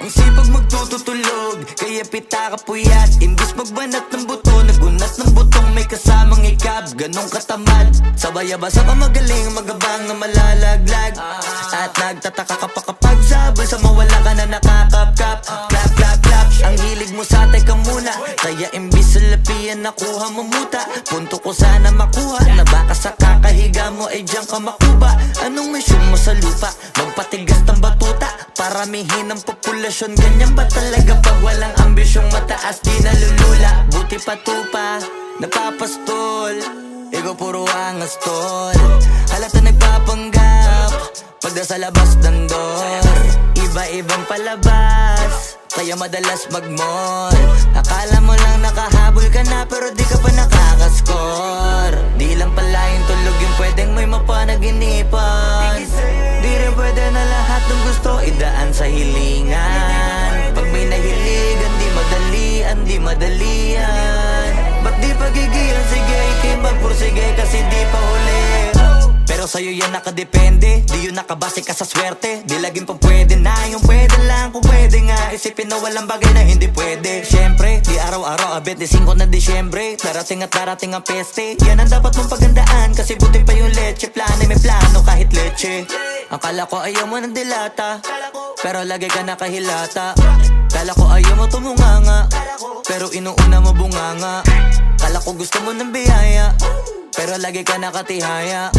Ang sipag magtututulog, kaya pita ka puyat. Imbis magbanat ng buto, nagunat ng butong may kasamang ikab. Ganong katamad, sabay-abasa ka magaling, magabang na malalaglag. At nagtataka ka pa kapag sabay sa mawala ka na nakakapkap. Clap, clap, clap, ang hilig mo sa teka muna. Kaya imbis sa lapian nakuha mo muta. Punto ko sana makuha, na baka sa kakahiga mo ay diyan ka makuba. Anong mission mo sa lupa? Magpatigas ng batuta, paramihin ang populasyon. Ganyan ba talaga pag walang ambisyong mataas? Di nalulula, buti patupa, napapastol. Ikaw puro angas tol, halata nagpapanggap pagda sa labas ng door. Iba-ibang palabas, kaya madalas mag-mall. Akala mo lang nakahabol ka na, pero di ka pa nakakascore. Di lang pala yung tulog yung pwedeng may mapanaginipan. Di rin pwede na lahat ng gusto idaan sa hilingan. Pag may nahiligan, di madalian. Ba't di pagigilan? Sige, ikay magpursige kasi di pa huli. Pero sa'yo yan nakadepende, di yun nakabase ka sa swerte. Di laging pa pwede na, yung pwede lang kung pwede nga. isipin na walang bagay na hindi pwede. Siyempre, di araw-araw, 25 na Disyembre. Darating at darating ang peste. Yan ang dapat mong pagandaan, kasi buti pa yung leche. Plano may plano kahit leche. Akala ko ayaw mo ng dilata, pero lagi ka nakahilata. Kala ko ayaw mo tumunganga, pero inuuna mo bunganga. Kala ko gusto mo ng biyaya, pero lagi ka nakatihaya.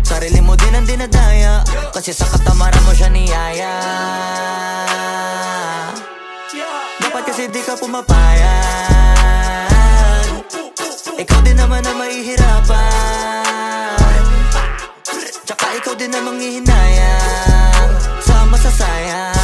Sarili mo din ang dinadaya, kasi sa katamaran mo siya niyaya. Dapat kasi di ka pumapayag, ikaw din naman ang mahihirapan. Tsaka ikaw din ang manghihinayang sa masasayang.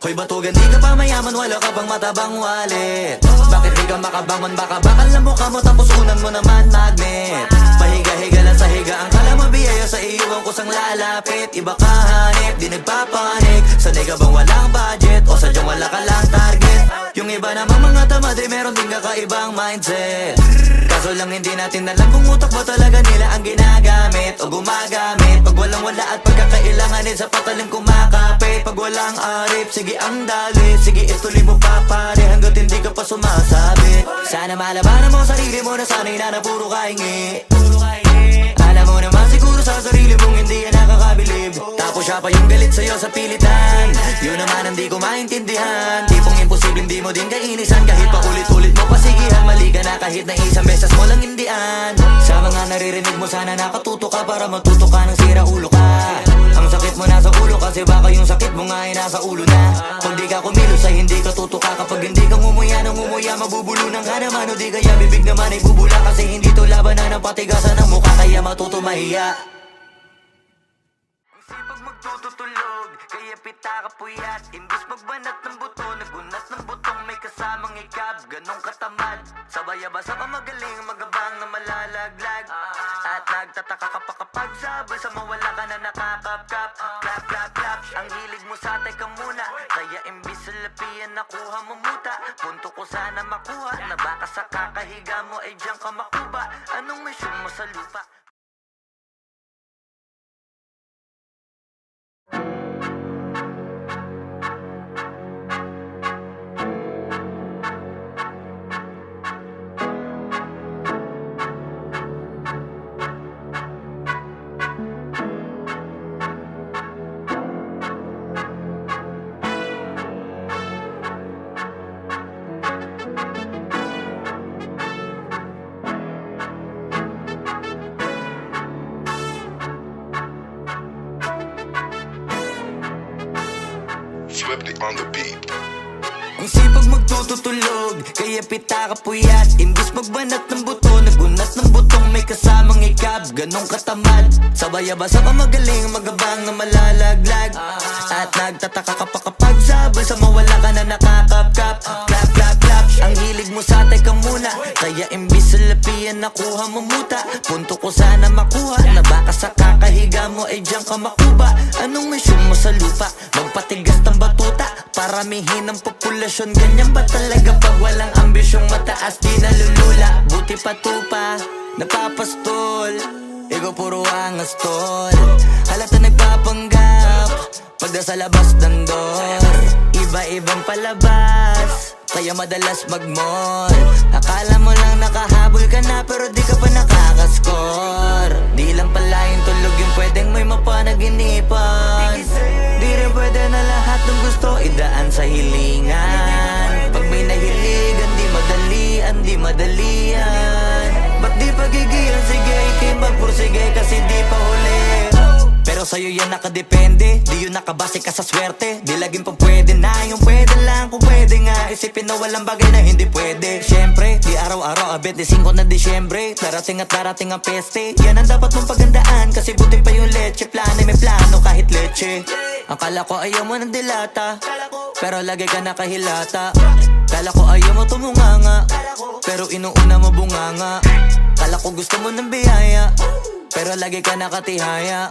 Hoy batugan, di ka pa mayaman, wala ka bang matabang wallet? Bakit di ka makabangon, baka bakal na mukha mo, tapos unan mo naman magnet. Pahiga-higa lang sa higa, ang kala mabiyaya sa iyo ang kusang lalapit. Iba ka hanip, di nagpapanik. Sanay ka bang walang budget, o sadyang wala ka lang target? Yung iba namang mga tamad, meron din kakaibang mindset. Kaso lang hindi natin alam kung utak ba talaga nila ang ginagamit o gumagamit. Pag walang wala at pagkakailanganin, sa patalim kumakapit. Pag walang arip, sige ang dali, sige ituloy mo pa pare, hanggat hindi ka pa sumasabi. Sana malabanan mo sarili mo na sanay na puro kahingi. Alam mo naman siguro sa sarili mong hindi yan nakakabilib. Tapos siya pa yung galit sa'yo sa pilitan. Yun naman ang di ko maintindihan. Tipong imposible hindi mo din kainisan, kahit pa ulit-ulit mo pasigihan. Mali ka na kahit na isang beses mo lang hindian. Sa mga naririnig mo sana nakatuto ka, para matuto ka ng sira ulo ka. Ang sakit mo nasa ulo, kasi baka yung sakit mo nga ay nasa ulo na. Pag di ka kumilos ay hindi ka tutuka. Kapag hindi ka ngumuya ng ngumuya, mabubulunan ka naman. O di kaya bibig naman ay bubula, kasi hindi to labanan ng patigasan ng mukha, kaya matuto mahiya. Ang sipag magtututulog, kaya pita ka puyat. Imbis magbanat ng buto, nagunat ng butong may kasamang ikab. Ganong katamad, sabay-abasa ka magaling, magabang na malalaglag. At nagtataka ka pa kapag sabay sa mawala ka na nakakapkap. Clap, clap, clap, ang hilig mo sa teka muna, kaya imbis sa lapian nakuha mo muta. Punto ko sana makuha, na baka sa kakahiga mo ay diyan ka makuba. Anong mission mo sa lupa? On the beat. Ang sipag magtututulog, kaya pita ka puyat. Imbis magbanat ng buto, nagunat ng butong may kasamang ikab. Ganong katamad, sabay-abasa ka magaling, magabang na malalaglag. At nagtataka ka pa kapag sabay sa mawala ka na nakakapkap. Clap, clap, clap, ang hilig mo sa teka muna, kaya imbis sa lapian nakuha mo muta. Punto ko sana makuha, na baka sa kakahiga mo ay diyan ka makuba. Anong mission mo sa lupa? Magpatigas ng batuta, paramihin ang populasyon. Ganyan ba talaga pag walang ambisyong mataas, di nalulula? Buti pa tupa, napapastol, ikaw puro angas tol. Halata nagpapanggap, pag nasa labas ng door, iba-ibang palabas, kaya madalas mag-mall. Akala mo lang nakahabol ka na, pero di ka pa nakakascore. Di lang pala yung tulog yung pwedeng may mapanaginipan. Di rin pwede na lahat ng gusto idaan sa hilingan. Pag may nahiligan, di madalian, di madalian. Ba't di pagigilan, sige, ikay magpursige, kasi di pa huli. Pero sa'yo yan nakadepende, di yun nakabase ka sa swerte. Di laging pa pwede na, yung pwede lang kung pwede nga. Isipin na walang bagay na hindi pwede. Siyempre, di araw-araw, 25 na Disyembre. Darating at darating ang peste. Yan ang dapat mong pagandaan, kasi buti pa yung leche. Plano may plano kahit leche. Akala ko ayaw mo ng dilata, pero lagi ka nakahilata. Kala ko ayaw mo tumunganga, pero inuuna mo bunganga. Kala ko gusto mo ng biyaya, pero lagi ka nakatihaya.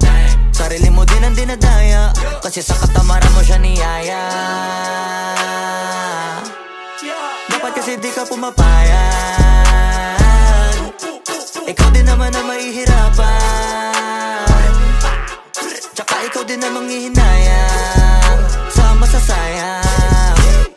Sarili mo din ang dinadaya, kasi sa katamaran mo siya niyaya. Dapat kasi di ka pumapayag, ikaw din naman ang mahihirapan. Tsaka ikaw din ang manghihinayang sa masasayang.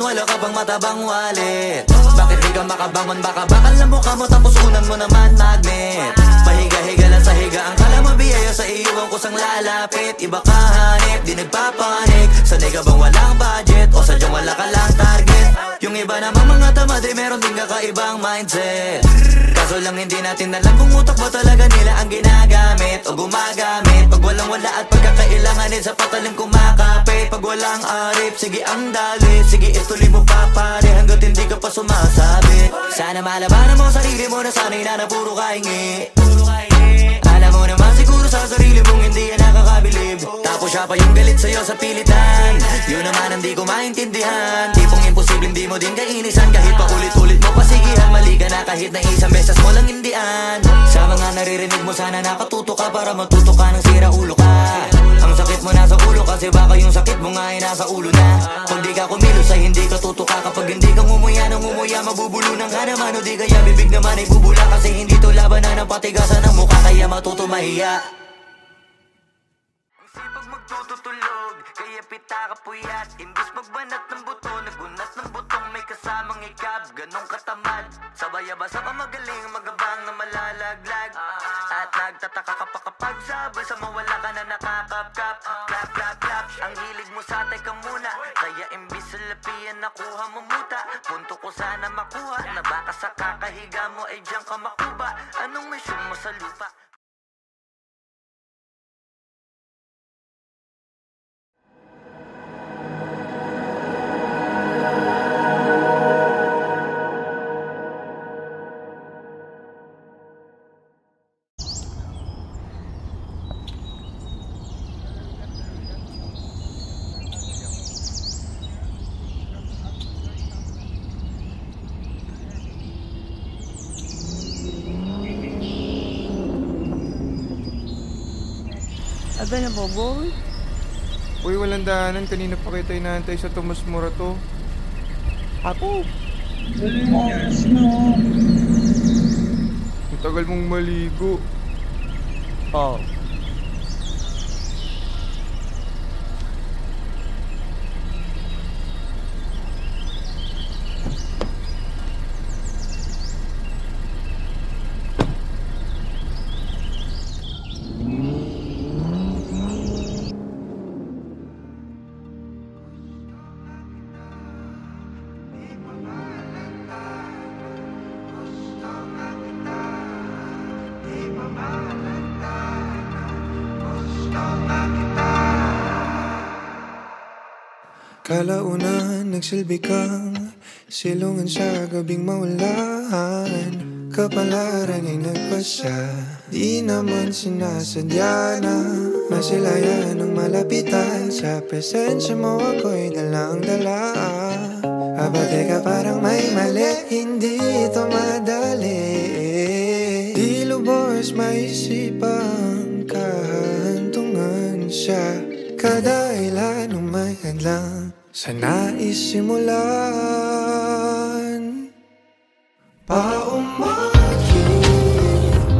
wala ka pang matabang wallet? Bakit di ka makabangon? Baka bakal na mukha mo tapos unan mo naman magnet. Pahiga-higa lang sa higaan, kala mabiyaya sa iyo ang kusang lalapit. Iba ka hanip, di nagpapanik. Sanay ka bang walang budget o sadyang wala ka lang target? Yung iba namang mga tamad ay meron din kakaibang mindset. Kaso lang hindi natin alam kung utak ba talaga nila ang ginagamit o gumagamit. Pag walang wala at pagkakailanganin sa patalim kumakapit. Pag walang arip, sige ang dali, sige ituloy mo pa pare hanggat hindi ka pa sumasabit. Sana malabanan mo sarili mo na sanay na puro kahingi. Alam mo naman siguro sa sarili mong hindi yan nakakabilib. Tapos siya pa yung galit sa'yo sa pilitan. Yun naman ang di ko maintindihan. Tipong imposible hindi mo din kainisan. Kahit pa ulit-ulit mo pasigihan, mali ka na kahit na isang beses mo lang hindian. Sa mga naririnig mo sana nakatuto ka para matuto ka ng sira ulo ka. Ang sakit mo nasa ulo kasi baka yung sakit mo nga ay nasa ulo na. Pag di ka kumilos ay hindi ka tutuka. Kapag hindi ka ngumuya ng ngumuya, mabubulunan ka naman. O di kaya bibig naman ay bubula. Kasi hindi to labanan ng patigasan ng mukha, kaya matuto mahiya. Ang sipag magtututulog, kaya pita ka puyat. Imbis magbanat ng buto, nagunat ng butong may kasamang ikab. Ganong katamad, sabay-abasa ka magaling, magabang na malalaglag. At nagtataka ka pa kapag sabay sa mawala ka na nakakapkap. Clap, clap, clap, ang hilig mo sa teka muna. Kaya imbis sa lapian nakuha mo muta. Punto ko sana makuha, na baka sa kakahiga mo ay diyan ka makuba. Anong mission mo sa lupa? Ada na po, boy? Uy, walang daanan. Kanina pa kita inaantay sa Tomas Morato. Ako? Ang tagal mong maligo. Oh. Kalaunan, nagsilbi kang silungan sa gabing maulan. Kapalaran ay nagpasya, di naman sinasadya na masilayan ng malapitan. Sa presensya mo ako'y dalang-dala. Aba teka parang may mali, hindi ito madali. Di lubos maisipang kahantungan siya. Kada ilan ng may hadlang sa naisimulan. Paumahin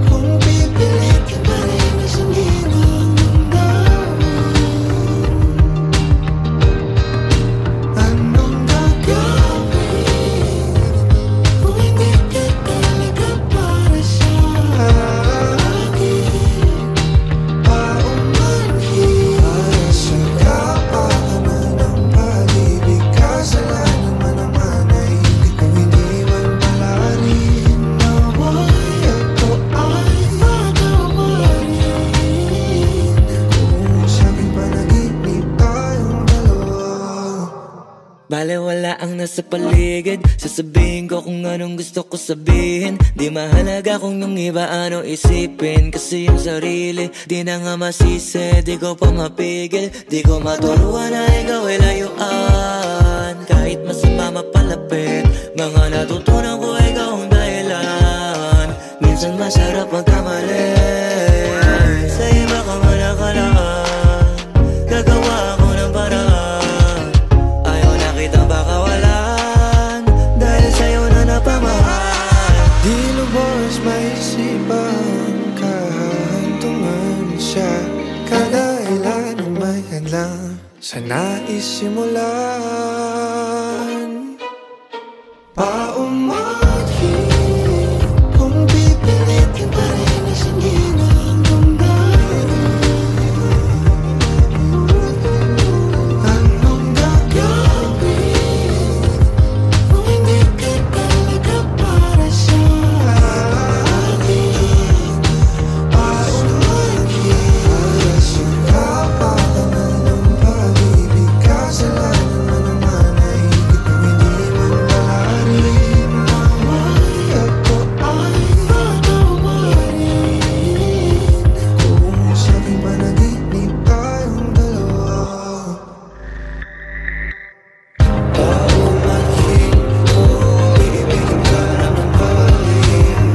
kung pipilitin pa rin na sangin ang damdamin. Anong gagawin kung hindi ka talaga para sa akin? Paumahin para sa kapakanan ng pag-ibig. Kasalanan man naman ay hindi ko hindi man palarin. Naway ako ay matawarin. Kung sa'king panaginip tayong dalawa. Bale wala ang nasa paligid, sasabihin ko kung anong gusto ko sabihin. Di mahalaga kung yung iba ano isipin. Kasi yung sarili, di na nga masisi. Di ko pa mapigil, di ko maturuan na ikaw ay layuan. Kahit masama mapalapit, mga natutunan ko ikaw ang dahilan. Minsan masarap magkamali, sa iba ka man nakalaan. Gagawa ako ng paraan, ayaw na kitang bakawalan. Dahil sa'yo na napamahal. Di lubos maisipang kahantungan siya. Kada ilan ang may hadlang sa naisimulan. Paumanhin kung pipilitin pa rin na singin ang damdamin. Anong gagawin kung hindi ka talaga para sa akin? Paumanhin alas yung kapatanan ng pag-ibig. Kasalanan mo naman ay higit na hindi man malalim. Naway ako ay patawarin kung sa aking panaginip tayong dalawa. Paumanhin kung ibigin ka ng palihim.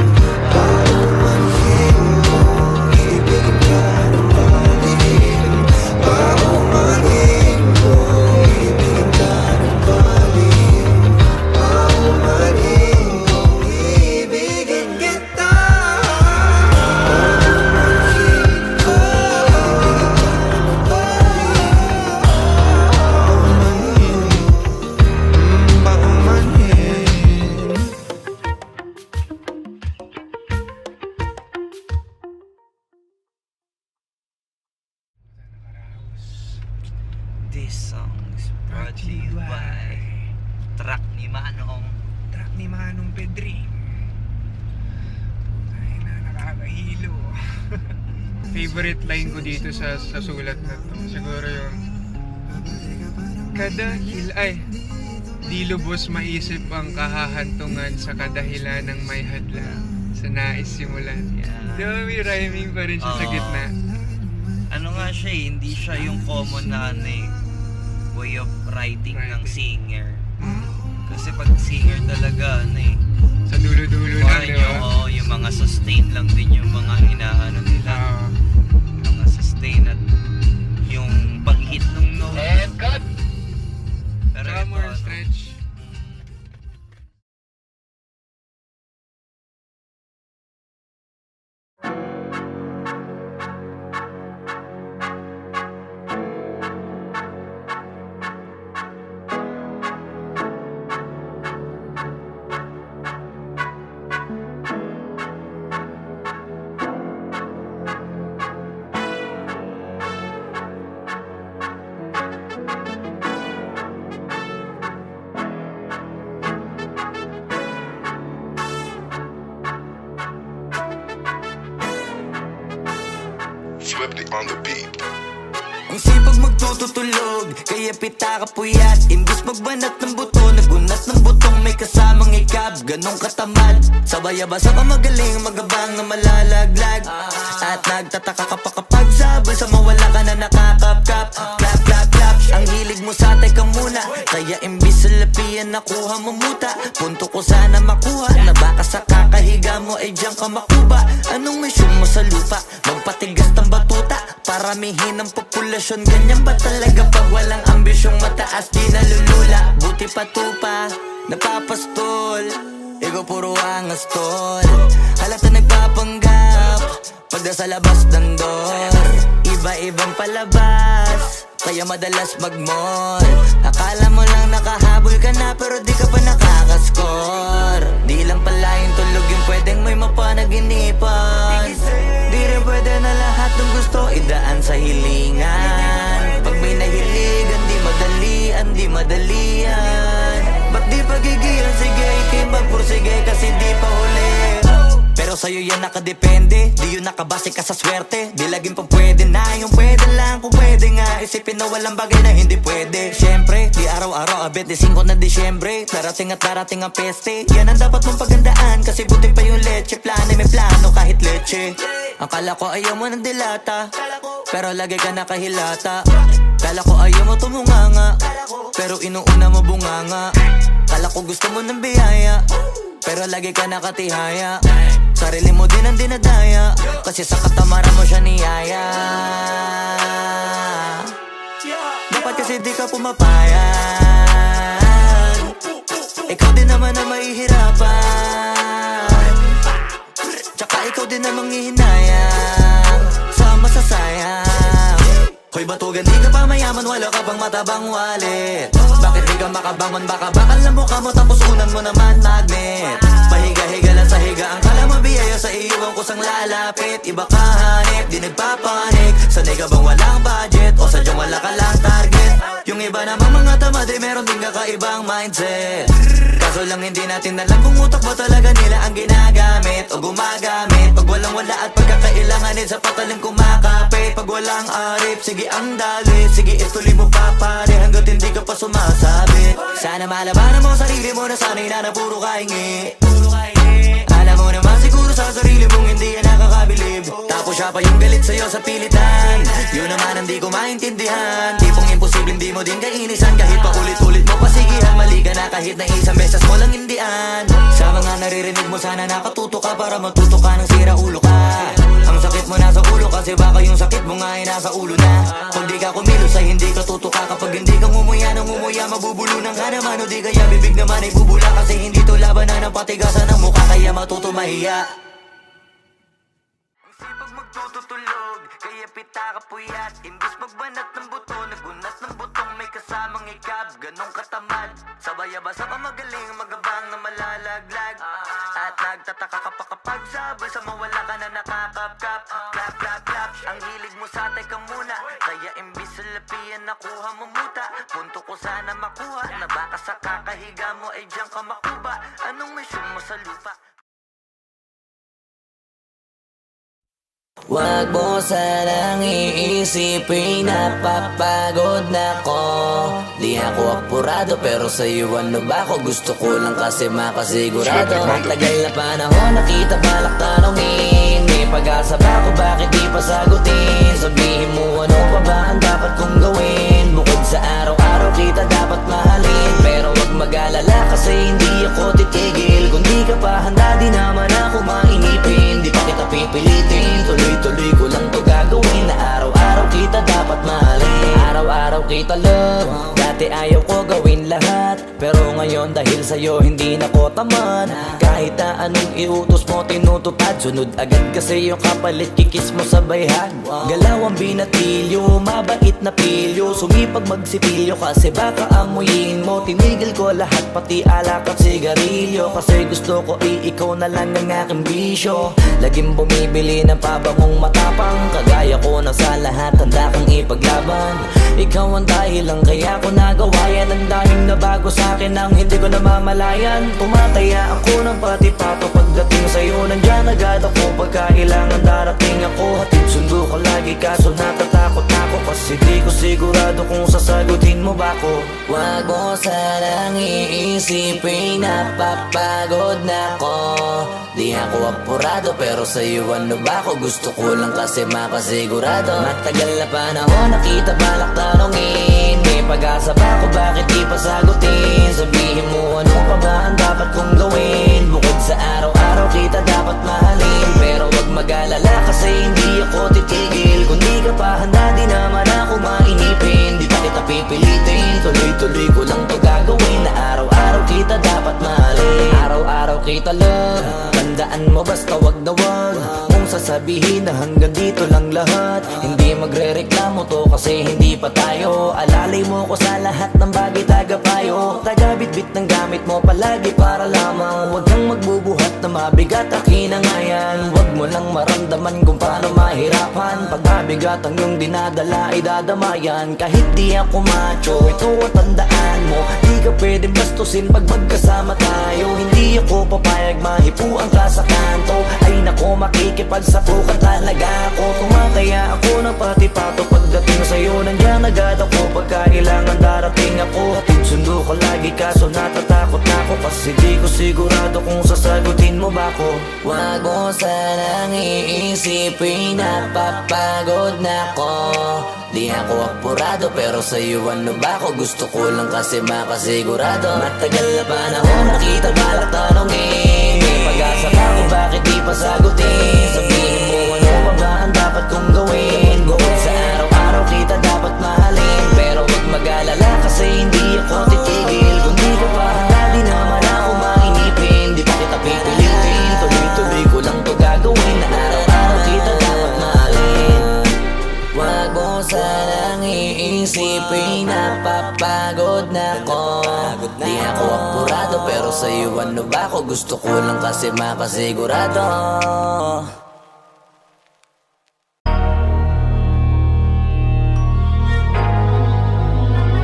Paumanhin kung ibigin ka ng palihim. Paumanhin kung ibigin ka ng palihim. Paumanhin kung ibigin kita. Paumanhin kung ibigin ka ng palihim. Paumanhin. This song is brought to you by Truck ni Manong. Truck ni Manong Pedring. Ay na, nakakahilo. Favorite line ko dito sa sulat na to, siguro yung di lubos maisip ang kahahantungan sa kadahilan ng may hadlang sa nais simulan. Yeah. Di ba may rhyming pa rin siya sa Oo. gitna? Ano nga siya eh, hindi siya yung common na way of writing ng singer. Kasi pag singer talaga Sa dulo-dulo lang, di ba? yung mga sustain lang din yung mga hinaano nila. Mga sustain at yung pag-hit ng note. And cut! Pero Saka ito, more stretch. Swifty on the beat. Ang sipag magtututulog, kaya pita ka puyat. Imbis magbanat ng buto, nagunat ng butong may kasamang ikab. Ganong katamad, sabay-abasa ka magaling, magabang na malalaglag. At nagtataka ka pa kapag sabay sa mawala ka na nakakapkap. Clap, clap, clap, ang hilig mo sa teka muna. Kaya imbis sa lapian nakuha mo muta. Punto ko sana makuha, na baka sa kakahiga mo ay diyan ka makuba. Anong mission mo sa lupa? Magpatigas ng batuta, paramihin ang populasyon. Ganyan ba talaga pag walang ambisyong mataas? Di nalulula, buti patupa, napapastol. Ikaw puro angas tol, halata nagpapanggap pag nasa labas ng door. Iba-ibang palabas, kaya madalas mag-mall. Akala mo lang nakahabol ka na, pero di ka pa nakakascore. Di lang pala yung tulog yung pwedeng may mapanaginipan. Di rin pwede na lahat ng gusto idaan sa hilingan. Pag may nahiligan, di madalian. Ba't di pagigilan? Sige, ikay magpursige kasi di pa huli. Pero sa'yo yan nakadepende, di yun nakabase ka sa swerte. Di laging pa pwede na, yung pwede lang kung pwede nga. Isipin na walang bagay na hindi pwede. Siyempre, di araw-araw, 25 na Disyembre. Darating at darating ang peste, yan ang dapat mong pagandaan. Kasi buti pa yung leche, plano may plano kahit leche. Akala ko ayaw mo ng dilata, pero lagi ka nakahilata. Kala ko ayaw mo tumunganga, pero inuuna mo bunganga. Kala ko gusto mo ng biyaya, pero lagi ka nakatihaya. Sarili mo din ang dinadaya, kasi sa katamaran mo siya niyaya. Dapat kasi di ka pumapayag, ikaw din naman ang mahihirapan. Tsaka ikaw din ang manghihinayang sa masasayang. Hoy batugan, di ka pa mayaman, wala ka pang matabang wallet. Bakit di ka makabangon, baka bakal na mukha mo tapos unan mo naman magnet. Pahiga-higa lang sa higa, ang kala mabiyaya sa iyo ang kusang lalapit. Iba ka hanip, di nagpapanik. Sanay ka bang walang budget o sadyang wala ka lang target? Yung iba namang mga tamad ay meron din kakaibang mindset. Kaso lang hindi natin alam kung utak ba talaga nila ang ginagamit o gumagamit. Pag walang wala at pagkakailanganin sa patalim kumakapit. Pag walang arip, sige ang dali, sige ituloy mo pa pare hanggat hindi ka pa sumasabit. Sana malabanan mo sarili mo na sanay na puro kahingi. Alam mo naman siguro sa sarili mong hindi yan nakakabilib. Tapos siya pa yung galit sa'yo sa pilitan. Yun naman hindi ko maintindihan. Tipong imposible hindi mo din kainisan. Kahit pa ulit-ulit mo pasigihan, mali ka na kahit na isang beses mo lang hindian. Sa mga naririnig mo sana nakatuto ka para matuto ka ng sira ulo ka. Ang sakit mo nasa ulo kasi baka yung sakit mo nga ay nasa ulo na. Pag di ka kumilos ay hindi ka tutuka. Kapag hindi ka ngumuya ng ngumuya, mabubulunan ka naman. O di kaya bibig naman ay bubula. Kasi hindi to labanan ng patigasan ng mukha, kaya matuto mahiya. Ang sipag magtututulog, kaya pita ka puyat. Imbis magbanat ng buto, nagunat ng butong may kasamang ikab. Ganong katamad, sabay-abasa pa magaling, magabang na malalaglag. At nagtataka ka pa kapag sabay sa mawala ka na nakakapkap. Clap, clap, clap, ang hilig mo sa teka muna. Kaya imbis sa lapian nakuha mo muta. Punto ko sana makuha, na baka sa kakahiga mo ay diyan ka makuba. Anong mission mo sa lupa? Wag mo sanang iisipin, napapagod na ko. Di ako apurado pero sa'yo ano ba ako? Gusto ko lang kasi makasigurado. Matagal na panahon nakita balak tanongin. May pag-asa ba ako, bakit di pa sagutin? Sabihin mo ano pa ba ang dapat kong gawin? Bukod sa araw-araw kita dapat mahalin. Pero wag mag-alala kasi hindi ako titigil. Kung di ka pa handa di naman ako mainipin. Di pa kita pipilitin, tuloy-tuloy ko lang to gagawin. Na araw-araw kita dapat mahalin. Araw-araw kita love. Dati ayaw ko gawin lahat, pero ngayon dahil sa'yo hindi na ko tamad. Kahit na anong iutos mo tinutupad. Sunod agad kasi yung kapalit kikis mo sa bayhag. Galaw ang binatilyo, mabait na pilyo. Sumipag magsipilyo kasi baka amuyin mo. Tinigil ko lahat pati alak at sigarilyo. Kasi gusto ko ikaw na lang ang aking bisyo. Laging bumibili ng pabangong matapang. Kagaya ko na sa lahat handa kang ipaglaban. Ikaw ang dahilan kaya ko nagawa yan. Ang daming nabago sa akin ang hindi ko namamalayan. Tumataya ako ng pati-pato pagdating sa'yo. Nandyan agad ako pagkailangan darating ako. Hatid sundo ko lagi kaso natatakot ako. Kasi di ko sigurado kung sasagutin mo ba ko. Wag mo sanang iisipin, napapagod na ko. Di ako apurado pero sa'yo ano ba ako? Gusto ko lang kasi makasigurado. Matagal na panahon nakita balak tanongin. May pag-asa ba ako, bakit di pa sagutin? Sabihin mo ano pa ba ang dapat kong gawin? Bukod sa araw-araw kita dapat mahalin. Pero wag mag-alala kasi hindi ako titigil. Kung di ka pa handa di naman ako mainipin. Di pa kita pipilitin, tuloy-tuloy ko lang to gagawin. Na araw-araw kita dapat mahalin. Araw-araw kita love. Tandaan mo basta wag na wag mong sasabihin na hanggang dito lang lahat. Hindi magre-reklamo to kasi hindi pa tayo. Alalay mo ko sa lahat ng bagay tagapayo. Taga-bitbit ng gamit mo palagi para lamang. Huwag kang magbubuhat na mabigat akin ang ayan. Huwag mo lang maramdaman kung paano mahirapan. Pag mabigat ang iyong dinadala ay dadamayan. Kahit di ako macho, ito at tandaan mo. Di ka pwedeng bastusin pag magkasama tayo. Hindi ako papayag mahipuan ka sa kanto. Ay nako makikipagsapukan talaga ako. Tumataya ako ng pati-pato pagdating sa'yo. Nandiyan agad ako pagkailangan darating ako. Hatid sundo ko lagi kaso natatakot na ako. Kasi di ko sigurado kung sasagutin mo ba ko. Wag mo sanang iisipin, napapagod na ko. Di ako apurado pero sa'yo ano ba ako? Gusto ko lang kasi makasigurado. Matagal na panahon nakita balak tanongin. May pag-asa ba ako, bakit di pa sagutin? Sabihin mo ano pa ba ang dapat kong gawin? Bukod sa araw-araw kita dapat mahalin. Pero wag mag-alala kasi hindi ako titigil. Kung di ka pa handa di naman ako mainipin. Di pa kita pipilitin, tuloy-tuloy ko lang to gagawin. Na araw-araw kita dapat mahalin. Wag mo sana napapagod na ko. Di ako apurado pero sa'yo ano ba ako? Gusto ko lang kasi makasigurado.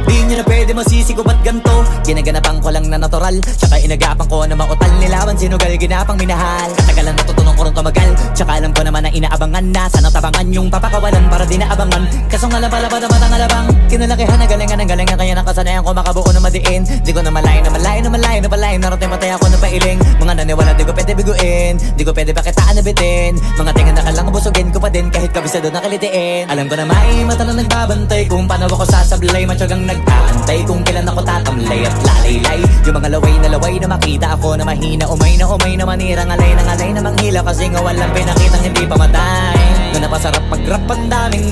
Di nyo na pwede masisi ko ba't ganto. Ginaganapan ko lang na natural, tsaka inagapan ko na mautal. Nilawan sinugal, ginapang minahal. Katagalan natutunan ko rin tumagal, tsaka alam ko naman na inaabangan na. Sana tabangan yung papakawalan para di naabangan. Kaso nga labalabad naman ang alabang kinalakihan na galingan ng galingan. Kaya nakasanayan ko makabuo na madiin. Di ko na malayo na malayo na malayo na malayo. Narating patay ako na pailing. Mga naniwala di ko pwede biguin, di ko pwede pakitaan na bitin. Mga tingan na kalang busugin ko pa din kahit kabisado na kalitiin. Alam ko na may mata na nagbabantay kung paano ako sasablay. Matyagang nag-aantay kung kailan ako tatamlay at lalaylay. Yung mga laway na makita ako na mahina. Umay na manirang alay na manghila. Kasi nga walang pinakitang hindi pamatay. Na napasarap mag-rap ang daming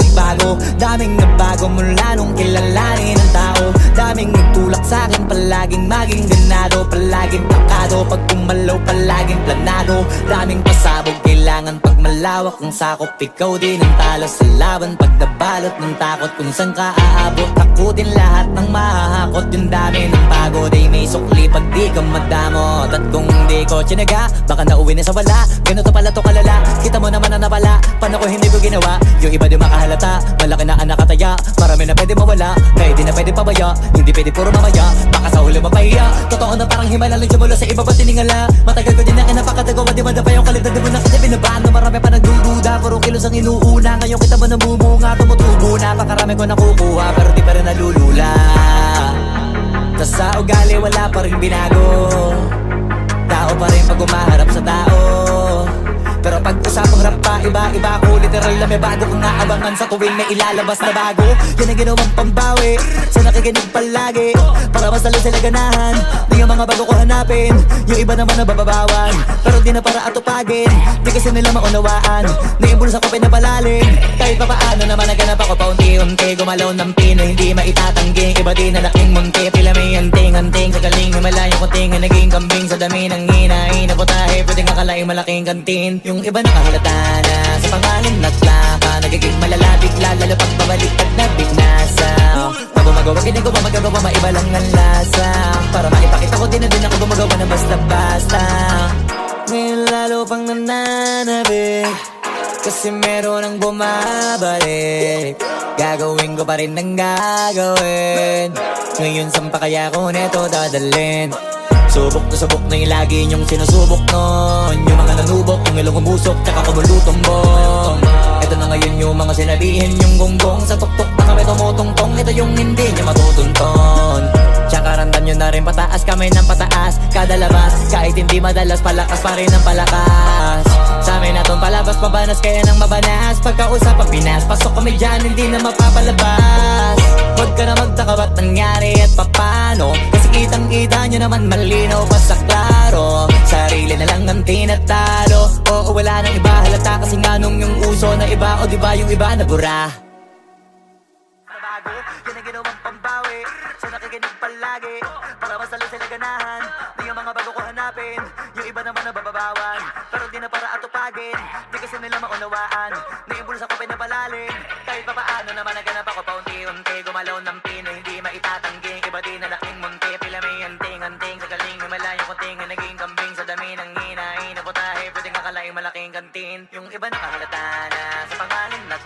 nagbago mula nung kilalanin ng tao. Daming nagtulak sa'kin, palaging maging ganado. Palaging pakado, pag kumalaw palaging planado. Daming pasabog, kailangan pag malawak ang sakop. Ikaw din ang talo sa laban, pag nabalot ng takot. Kung saan ka aabot, takutin lahat ng mahahakot. Yung dami ng pagod ay may sukli pag di ka madamot. At kung hindi ko tsinaga, baka nauwi na sa wala. Ganito pala to kalala, kita mo naman na napala. Paano ko hindi ko ginawa, yung iba di makahalata. Malaki na anak kataya, marami na pwede mawala. Kaya di na pwede pabaya, hindi pwede puro mamaya. Baka sa huli mapahiya, totoo na parang himala lang mula sa iba ba tiningala. Matagal ko din na kinapakatagawa, di madapa yung kalidad. Di mo na kasi binabano, marami pa nagdududa. Puro kilos ang inuuna, ngayon kita mo namumunga. Tumutubo na, pakarami ko nakukuha, pero di pa rin nalulula. Tas sa ugali wala pa rin binago. Tao pa rin pag umaharap sa tao. Pero pag usapang rap pa, iba ko. Literal na may bago kong naabangan sa tuwing may ilalabas na bago. Yan ang ginawang pambawi sa nakikinig palagi, para mas lalo sila ganahan. Di ang mga bago ko hanapin, yung iba naman nabababawan. Pero di na para atupagin, di kasi nila maunawaan. Naimbulsa ko pinapalalim, kahit pa paano naman naganap ako paunti-unti. Gumalaw ng pino, hindi maitatanggi. Iba din na laking munti, pila may anting-anting. Sa galing himalayang kunting, naging kambing sa dami ng hinahin. Naputahe, pwedeng akalaing malaking kantin. Yung iba nakahalata na sa pangalan at laka. Nagiging malala bigla, lalo pag babalik at nabignasa. Pag gumagawa, ginagawa, magagawa, maiba lang ang lasa. Para maipakita ko din na din ako gumagawa na basta-basta. Ngayon lalo pang nananabik, kasi meron ang bumabalik. Gagawin ko pa rin ang gagawin. Ngayon saan pa kaya ko neto dadalhin? Subok na yung lagi niyong sinusubok nun. Yung mga nanubok, yung ilong umusok, tsaka kumulutong bong. Ito na ngayon yung mga sinabihin yung gonggong. Sa tuktok na kami tumutungtong, ito yung hindi niya matutunton. Tsaka randam nyo na rin pataas, kamay ng pataas. Kada labas, kahit hindi madalas, palakas pa rin ang palakas. Sa amin na tong palabas, pabanas kaya nang mabanas. Pagkausap ang Pinas, pasok kami dyan, hindi na mapapalabas. Huwag ka na magtaka ba't nangyari at papano, kasi kitang-kita nyo naman malinaw pa sa klaro. Sarili na lang ang tinatalo, oo wala nang iba halata. Kasi nga nung yung uso na iba, o diba yung iba na bura. Nabago, yan ang ginawang pambawi sa nakikinig palagi, para mas lalo sila ganahan. Di ang mga bago ko hanapin, yung iba naman nabababawan. Pero di na para atupagin, di kasi nila maunawaan. Naimbulsa ko pinapalalim, kahit pa paano naman naganap ako paunti-unti. Gumalaw ng pino, hindi maitatanggi. Iba din na laking munti, pila may anting-anting. Sa galing himalayang kunting, naging kambing sa dami ng hinahin. Naputahe, pwedeng akalaing malaking kantin. Yung iba nakahalata na sa pangalan at